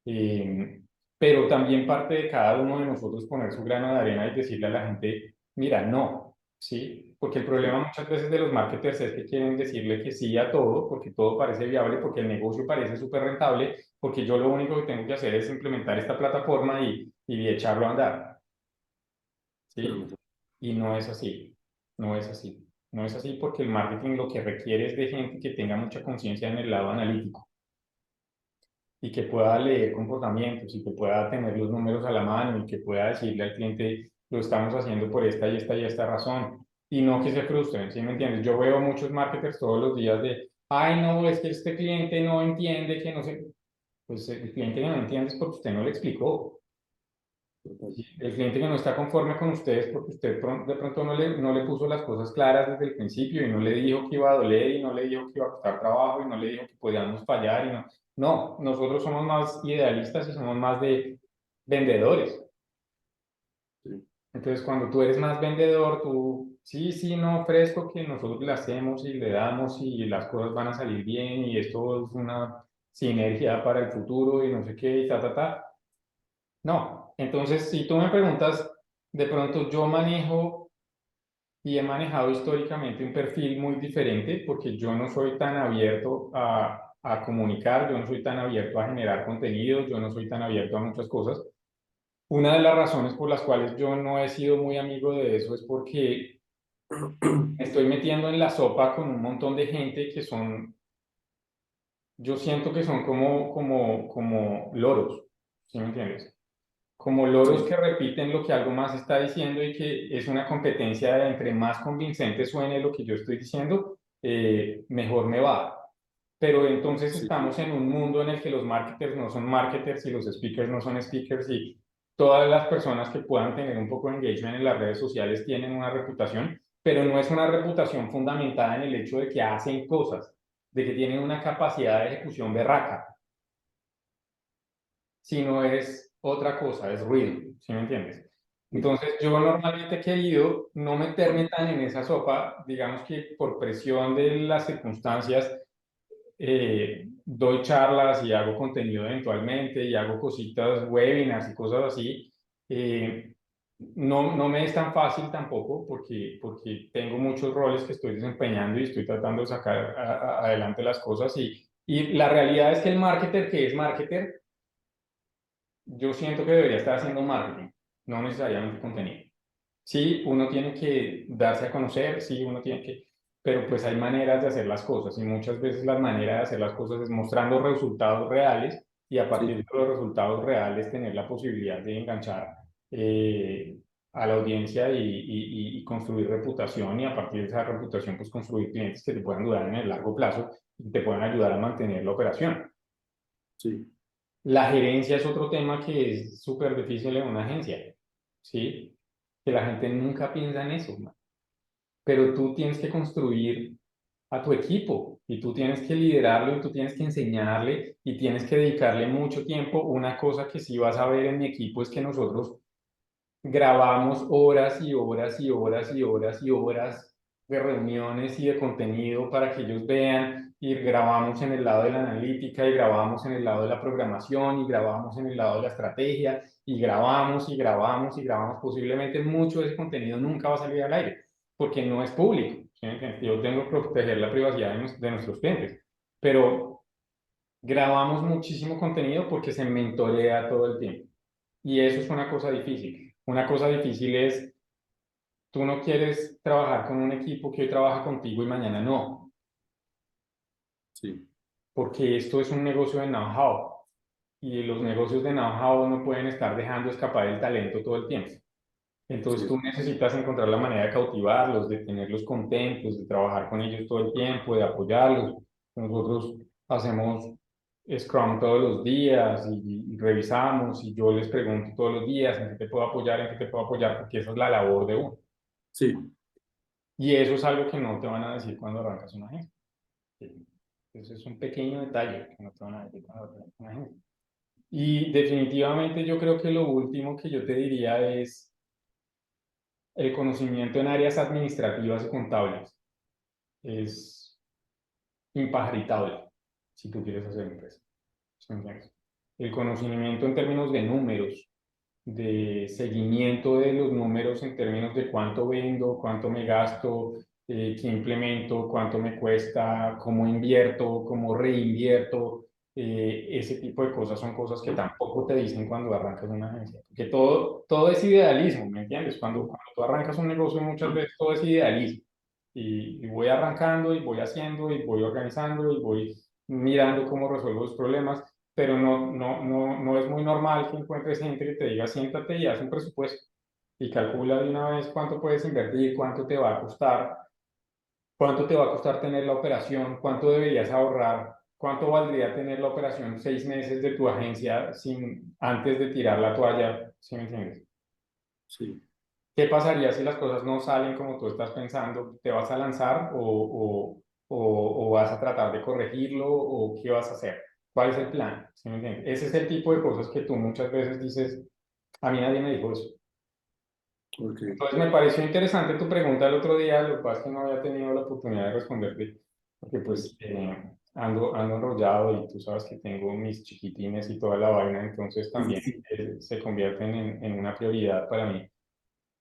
eh, pero también parte de cada uno de nosotros poner su grano de arena y decirle a la gente, mira, no. ¿Sí? Porque el problema sí, muchas veces de los marketers es que quieren decirle que sí a todo, porque todo parece viable, porque el negocio parece súper rentable, porque yo lo único que tengo que hacer es implementar esta plataforma y echarlo a andar, pero no. ¿sí? Y no es así, no es así. No es así porque el marketing lo que requiere es de gente que tenga mucha conciencia en el lado analítico y que pueda leer comportamientos y que pueda tener los números a la mano y que pueda decirle al cliente, lo estamos haciendo por esta y esta y esta razón. Y no que se frustren, ¿sí me entiendes? Yo veo muchos marketers todos los días de, ay, no, es que este cliente no entiende, que no sé. Pues el cliente que no entiende es porque usted no le explicó. Total. ¿Sí? El cliente que no está conforme con ustedes porque usted de pronto no le puso las cosas claras desde el principio y no le dijo que iba a doler y no le dijo que iba a costar trabajo y no le dijo que podíamos fallar y no. No, nosotros somos más idealistas y somos más de vendedores. Sí, Entonces, cuando tú eres más vendedor, tú, sí, sí, no, ofrezco que nosotros le hacemos y le damos y las cosas van a salir bien y esto es una sinergia para el futuro y no sé qué y ta, ta, ta. No, entonces si tú me preguntas, de pronto yo manejo y he manejado históricamente un perfil muy diferente porque yo no soy tan abierto a comunicar, yo no soy tan abierto a generar contenido, yo no soy tan abierto a muchas cosas. Una de las razones por las cuales yo no he sido muy amigo de eso es porque me estoy metiendo en la sopa con un montón de gente que son, yo siento que son como loros, ¿sí me entiendes? Como loros sí, que repiten lo que algo más está diciendo y que es una competencia de entre más convincente suene lo que yo estoy diciendo, mejor me va. Pero entonces sí, estamos en un mundo en el que los marketers no son marketers y los speakers no son speakers y todas las personas que puedan tener un poco de engagement en las redes sociales tienen una reputación, pero no es una reputación fundamentada en el hecho de que hacen cosas, de que tienen una capacidad de ejecución berraca, sino es otra cosa, es ruido, ¿sí me entiendes? sí, Entonces yo normalmente he querido no meterme tan en esa sopa, digamos que por presión de las circunstancias, doy charlas y hago contenido eventualmente y hago cositas, webinars y cosas así. No me es tan fácil tampoco porque tengo muchos roles que estoy desempeñando y estoy tratando de sacar adelante las cosas y la realidad es que el marketer que es marketer yo siento que debería estar haciendo marketing, no necesariamente contenido. Sí, uno tiene que darse a conocer, sí, uno tiene que, pero pues hay maneras de hacer las cosas y muchas veces la manera de hacer las cosas es mostrando resultados reales y a partir sí, de los resultados reales tener la posibilidad de enganchar a la audiencia y construir reputación y a partir de esa reputación pues construir clientes que te puedan durar en el largo plazo y te puedan ayudar a mantener la operación. sí, La gerencia es otro tema que es súper difícil en una agencia, ¿sí? Que la gente nunca piensa en eso, man. Pero tú tienes que construir a tu equipo y tú tienes que liderarlo y tú tienes que enseñarle y tienes que dedicarle mucho tiempo. Una cosa que sí vas a ver en mi equipo es que nosotros grabamos horas y horas y horas y horas y horas de reuniones y de contenido para que ellos vean y grabamos en el lado de la analítica y grabamos en el lado de la programación y grabamos en el lado de la estrategia y grabamos y grabamos y grabamos. Posiblemente mucho de ese contenido nunca va a salir al aire porque no es público. ¿Sí me entiendes? Yo tengo que proteger la privacidad de nuestros clientes, pero grabamos muchísimo contenido porque se mentorea todo el tiempo. Y eso es una cosa difícil. Una cosa difícil es, tú no quieres trabajar con un equipo que hoy trabaja contigo y mañana no, sí, porque esto es un negocio de know-how y los negocios de know-how no pueden estar dejando escapar el talento todo el tiempo. sí, Entonces tú necesitas encontrar la manera de cautivarlos, de tenerlos contentos, de trabajar con ellos todo el tiempo, de apoyarlos. Nosotros hacemos Scrum todos los días y revisamos y yo les pregunto todos los días en qué te puedo apoyar, en qué te puedo apoyar, porque esa es la labor de uno. sí, Y eso es algo que no te van a decir cuando arrancas una agencia. Sí. Eso es un pequeño detalle que no te van a decir cuando arrancas una agencia. Y definitivamente yo creo que lo último que yo te diría es el conocimiento en áreas administrativas y contables. Es impajaritable si tú quieres hacer empresa. ¿Sí me entiendes? El conocimiento en términos de números, de seguimiento de los números en términos de cuánto vendo, cuánto me gasto, qué implemento, cuánto me cuesta, cómo invierto, cómo reinvierto. Ese tipo de cosas son cosas que tampoco te dicen cuando arrancas una agencia. Porque todo es idealismo, ¿me entiendes? Cuando tú arrancas un negocio muchas veces todo es idealismo. Y voy arrancando y voy haciendo y voy organizando y voy mirando cómo resuelvo los problemas, pero no es muy normal que encuentres gente que te diga siéntate y haz un presupuesto y calcula de una vez cuánto puedes invertir, cuánto te va a costar tener la operación, cuánto deberías ahorrar, cuánto valdría tener la operación 6 meses de tu agencia antes de tirar la toalla, ¿sí me entiendes? sí. ¿Qué pasaría si las cosas no salen como tú estás pensando? ¿Te vas a lanzar o vas a tratar de corregirlo o qué vas a hacer? ¿Cuál es el plan? ¿Sí me entiendes? Ese es el tipo de cosas que tú muchas veces dices, a mí nadie me dijo eso. Ok. Entonces me pareció interesante tu pregunta el otro día, lo que pasa es que no había tenido la oportunidad de responderte, porque pues ando enrollado y tú sabes que tengo mis chiquitines y toda la vaina, entonces Sí, sí, también sí. se convierten en una prioridad para mí.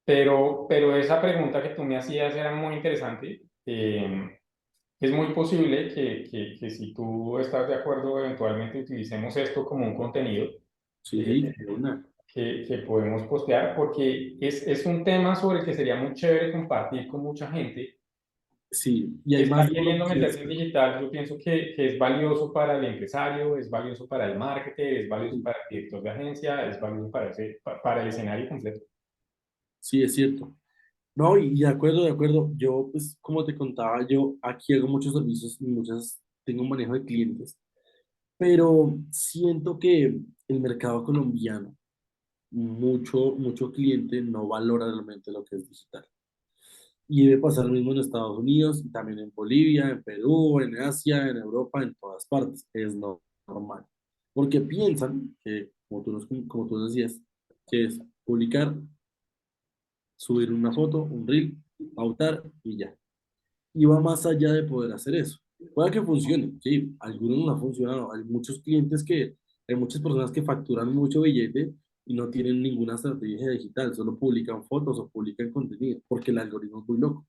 Pero esa pregunta que tú me hacías era muy interesante. Es muy posible que si tú estás de acuerdo, eventualmente utilicemos esto como un contenido eh, Sí, de una. que podemos postear, porque es un tema sobre el que sería muy chévere compartir con mucha gente Sí, y que hay está más queriendo meterse noticias. en digital. Yo pienso que es valioso para el empresario, es valioso para el marketer, es valioso Sí, para el director de agencia, es valioso para el escenario completo. sí, es cierto. No, y de acuerdo, de acuerdo. Yo, pues, como te contaba, yo aquí hago muchos servicios y muchas, tengo un manejo de clientes, pero siento que el mercado colombiano, mucho cliente no valora realmente lo que es digital. Y debe pasar lo mismo en Estados Unidos, y también en Bolivia, en Perú, en Asia, en Europa, en todas partes. Es normal. Porque piensan que, como tú decías, que es publicar, subir una foto, un reel, pautar y ya. Y va más allá de poder hacer eso. Puede que funcione, sí, algunos no han funcionado. Hay muchos clientes hay muchas personas que facturan mucho billete y no tienen ninguna estrategia digital, solo publican fotos o publican contenido, porque el algoritmo es muy loco.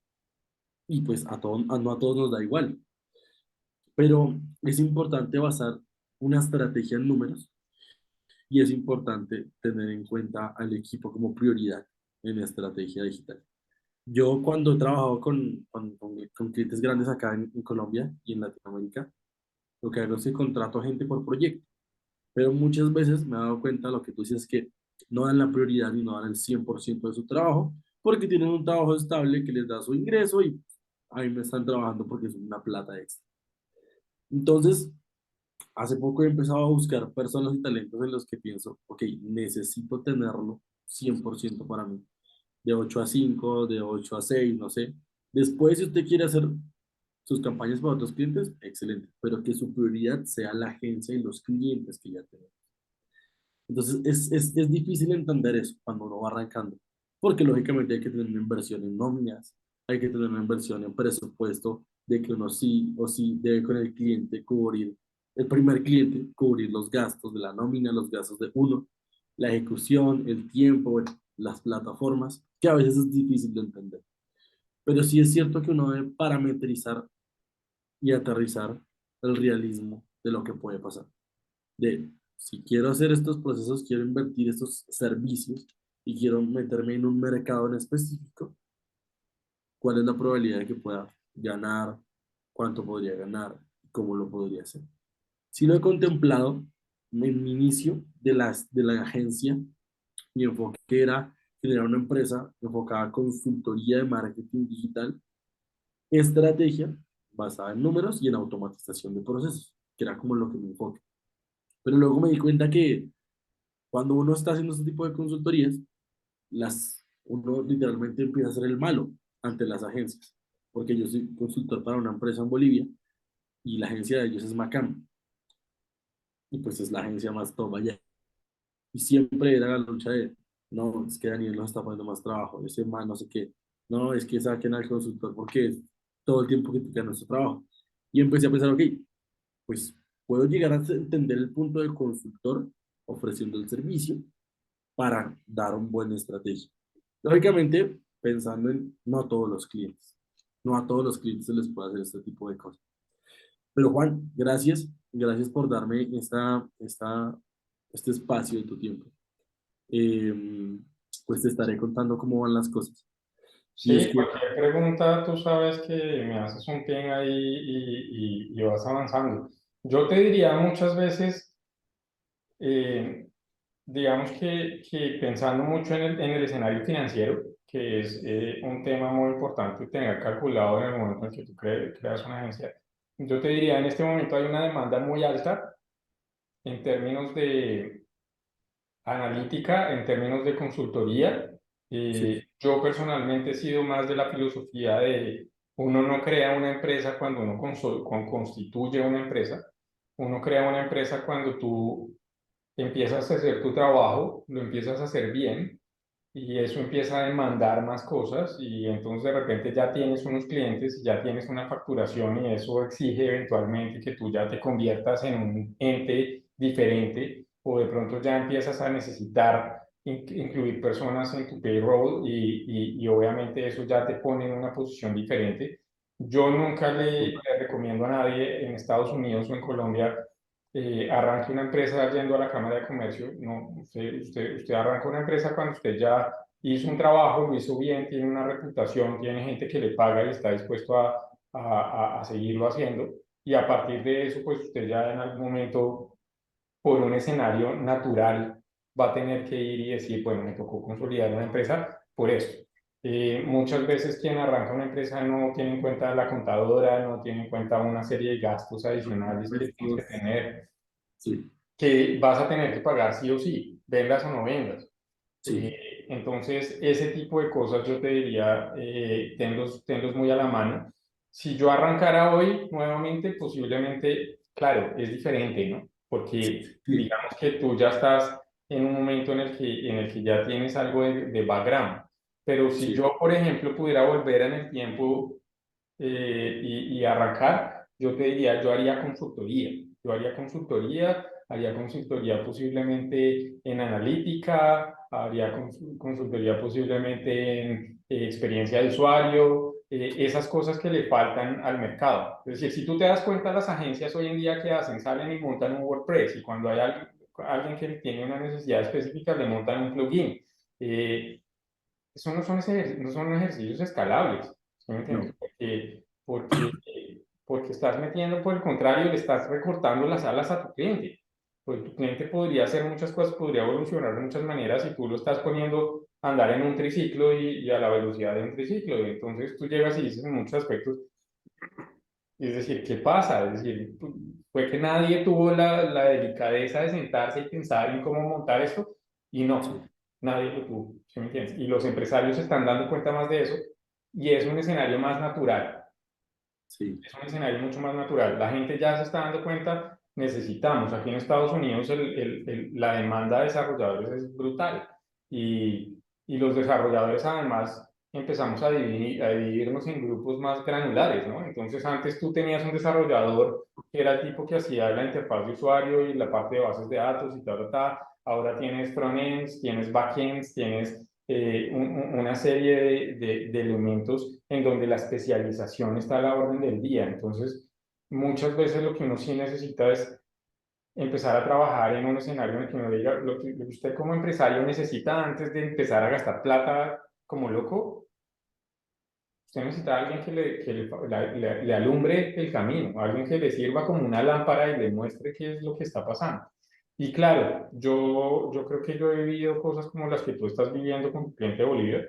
Y pues no a todos nos da igual. Pero es importante basar una estrategia en números y es importante tener en cuenta al equipo como prioridad en la estrategia digital. Yo cuando he trabajado con clientes grandes acá en Colombia y en Latinoamérica, lo que hago es que contrato gente por proyecto, pero muchas veces me he dado cuenta de lo que tú dices, que no dan la prioridad y no dan el 100% de su trabajo, porque tienen un trabajo estable que les da su ingreso y a mí me están trabajando porque es una plata extra. Entonces, hace poco he empezado a buscar personas y talentos en los que pienso, ok, necesito tenerlo 100% para mí, de 8 a 5 de 8 a 6 no sé. Después, si usted quiere hacer sus campañas para otros clientes, excelente, pero que su prioridad sea la agencia y los clientes que ya tienen. Entonces, es difícil entender eso cuando uno va arrancando, porque lógicamente hay que tener una inversión en nóminas, hay que tener una inversión en presupuesto de que uno sí o sí debe con el cliente cubrir, el primer cliente, cubrir los gastos de la nómina, los gastos de uno, la ejecución, el tiempo, bueno, las plataformas, que a veces es difícil de entender. Pero sí es cierto que uno debe parametrizar y aterrizar el realismo de lo que puede pasar de si quiero hacer estos procesos, quiero invertir estos servicios y quiero meterme en un mercado en específico, ¿cuál es la probabilidad de que pueda ganar? ¿Cuánto podría ganar? ¿Cómo lo podría hacer? Si lo he contemplado en mi inicio de la agencia, mi enfoque era generar una empresa enfocada en consultoría de marketing digital, estrategia basada en números y en automatización de procesos, que era como lo que me enfoque. Pero luego me di cuenta que cuando uno está haciendo este tipo de consultorías, uno literalmente empieza a ser el malo ante las agencias, porque yo soy consultor para una empresa en Bolivia y la agencia de ellos es Macam, y pues es la agencia más top allá. Y siempre era la lucha de, no, es que Daniel nos está poniendo más trabajo, ese man no sé qué, no, es que saquen al consultor porque es todo el tiempo que te queda nuestro trabajo. Y empecé a pensar, ok, pues puedo llegar a entender el punto del consultor ofreciendo el servicio, para dar un buen estrategia. Lógicamente, pensando en no todos los clientes. No a todos los clientes se les puede hacer este tipo de cosas. Pero Juan, gracias. Gracias por darme este espacio de tu tiempo. Eh, pues te estaré contando cómo van las cosas. Y es Sí, que, cualquier pregunta, tú sabes que me haces un ping ahí y vas avanzando. Yo te diría muchas veces, eh, digamos que pensando mucho en el escenario financiero, que es un tema muy importante tener calculado en el momento en que tú creas una agencia, yo te diría, en este momento hay una demanda muy alta en términos de analítica, en términos de consultoría. sí, Yo personalmente he sido más de la filosofía de uno no crea una empresa cuando uno constituye una empresa, uno crea una empresa cuando tú empiezas a hacer tu trabajo, lo empiezas a hacer bien y eso empieza a demandar más cosas y entonces de repente ya tienes unos clientes, ya tienes una facturación y eso exige eventualmente que tú ya te conviertas en un ente diferente o de pronto ya empiezas a necesitar incluir personas en tu payroll y obviamente eso ya te pone en una posición diferente. Yo nunca le recomiendo a nadie en Estados Unidos o en Colombia arranque una empresa yendo a la Cámara de Comercio. No, usted arranca una empresa cuando usted ya hizo un trabajo, lo hizo bien, tiene una reputación, tiene gente que le paga y está dispuesto a seguirlo haciendo. Y a partir de eso, pues usted ya en algún momento, por un escenario natural, va a tener que ir y decir, bueno, me tocó consolidar una empresa por esto. Muchas veces quien arranca una empresa no tiene en cuenta la contadora, no tiene en cuenta una serie de gastos adicionales que tienes que impuestos, tener sí, que vas a tener que pagar sí o sí, vendas o no vendas. sí, Entonces, ese tipo de cosas yo te diría, tenlos muy a la mano. Si yo arrancara hoy nuevamente, posiblemente, claro, es diferente, ¿no? Porque sí, digamos que tú ya estás en un momento en el que ya tienes algo de background. Pero si sí, yo, por ejemplo, pudiera volver en el tiempo y arrancar, yo te diría, yo haría consultoría. Yo haría consultoría posiblemente en analítica, haría consultoría posiblemente en experiencia de usuario, esas cosas que le faltan al mercado. Es decir, si tú te das cuenta, las agencias hoy en día que hacen, salen y montan un WordPress y cuando hay alguien que tiene una necesidad específica, le montan un plugin. Eso no son ejercicios escalables, ¿sí me entiendes? no, Porque estás metiendo, por el contrario, le estás recortando las alas a tu cliente. Pues tu cliente podría hacer muchas cosas, podría evolucionar de muchas maneras y tú lo estás poniendo a andar en un triciclo y a la velocidad de un triciclo. Y entonces tú llegas y dices en muchos aspectos, es decir, ¿qué pasa? Es decir, Fue que nadie tuvo la delicadeza de sentarse y pensar en cómo montar esto, y no, sí, nadie lo tuvo, ¿sí me entiendes? Y los empresarios se están dando cuenta más de eso, y es un escenario más natural, sí, es un escenario mucho más natural. La gente ya se está dando cuenta, necesitamos, aquí en Estados Unidos la demanda de desarrolladores es brutal y los desarrolladores además empezamos a dividirnos en grupos más granulares, ¿no? Entonces antes tú tenías un desarrollador que era el tipo que hacía la interfaz de usuario y la parte de bases de datos y tal, tal. Ahora tienes frontends, tienes backends, tienes una serie de elementos en donde la especialización está a la orden del día. Entonces, muchas veces lo que uno sí necesita es empezar a trabajar en un escenario en el que uno diga lo que usted como empresario necesita antes de empezar a gastar plata como loco. Usted necesita a alguien que le alumbre el camino, alguien que le sirva como una lámpara y le muestre qué es lo que está pasando. Y claro, yo creo que yo he vivido cosas como las que tú estás viviendo con tu cliente de Bolivia.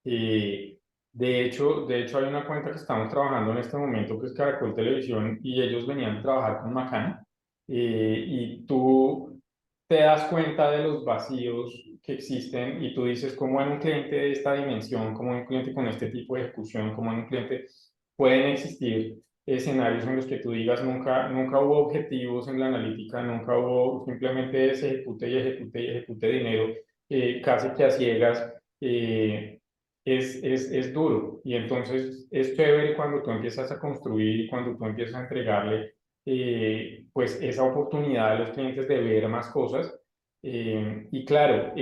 Y de hecho hay una cuenta que estamos trabajando en este momento que es Caracol Televisión y ellos venían a trabajar con Macán y tú te das cuenta de los vacíos que existen y tú dices cómo en un cliente de esta dimensión, como en un cliente con este tipo de ejecución, como en un cliente pueden existir escenarios en los que tú digas nunca hubo objetivos en la analítica, nunca hubo, simplemente se ejecute y ejecute y ejecute dinero, casi que a ciegas. Es duro y entonces es chévere cuando tú empiezas a construir y cuando tú empiezas a entregarle pues esa oportunidad a los clientes de ver más cosas y claro,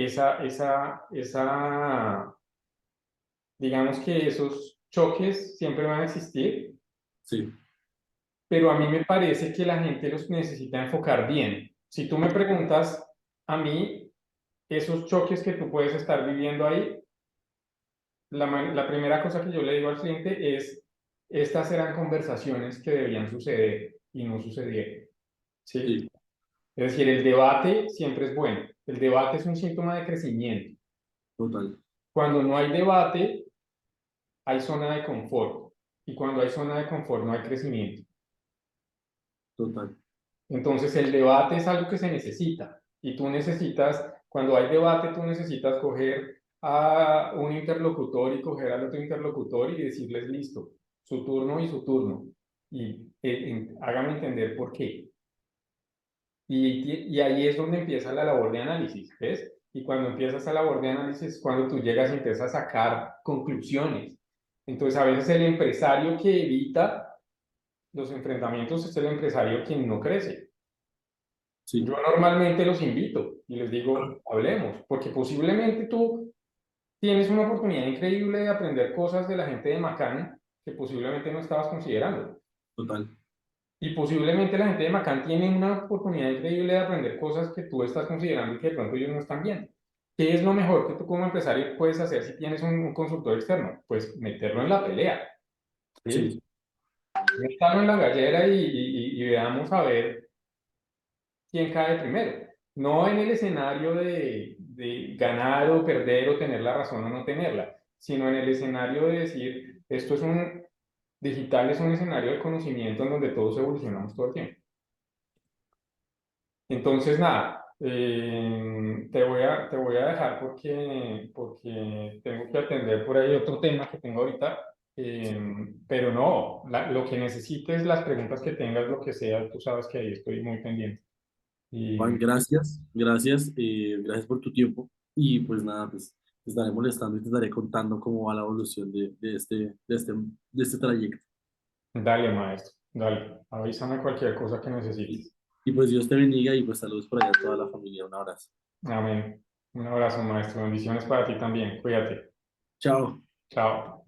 digamos que esos choques siempre van a existir, sí, pero a mí me parece que la gente los necesita enfocar bien. Si tú me preguntas a mí, esos choques que tú puedes estar viviendo ahí, la primera cosa que yo le digo al cliente es, estas eran conversaciones que debían suceder y no sucedieron, ¿sí? sí, Es decir, el debate siempre es bueno. El debate es un síntoma de crecimiento. total, Cuando no hay debate, hay zona de confort. Y cuando hay zona de confort, no hay crecimiento. total, Entonces, el debate es algo que se necesita. Y tú necesitas, cuando hay debate, tú necesitas coger a un interlocutor y coger al otro interlocutor y decirles, listo, su turno y su turno. Y hágame entender por qué. Y ahí es donde empieza la labor de análisis, ¿ves? Y cuando empiezas esa labor de análisis, cuando tú llegas y empiezas a sacar conclusiones. Entonces, a veces el empresario que evita los enfrentamientos es el empresario quien no crece. Yo sí, normalmente los invito y les digo, hablemos, porque posiblemente tú tienes una oportunidad increíble de aprender cosas de la gente de Macán que posiblemente no estabas considerando. total, Y posiblemente la gente de Macán tiene una oportunidad increíble de aprender cosas que tú estás considerando y que de pronto ellos no están viendo. ¿Qué es lo mejor que tú como empresario puedes hacer si tienes un consultor externo? Pues meterlo en la pelea, sí, ¿sí? Meterlo en la gallera y veamos a ver quién cae primero. No en el escenario de ganar o perder o tener la razón o no tenerla, sino en el escenario de decir, digital es un escenario de conocimiento en donde todos evolucionamos todo el tiempo. Entonces, nada, te voy a dejar porque tengo que atender por ahí otro tema que tengo ahorita. sí. Pero no, lo que necesites, las preguntas que tengas, lo que sea, tú sabes que ahí estoy muy pendiente. Y Juan, gracias, gracias, gracias por tu tiempo y pues nada, pues te estaré molestando y te estaré contando cómo va la evolución de este trayecto. dale, maestro, dale, avísame cualquier cosa que Y, necesites. y pues Dios te bendiga y pues saludos por allá a toda la familia. Un abrazo. Amén. Un abrazo, maestro. Bendiciones para ti también. Cuídate. Chao. Chao.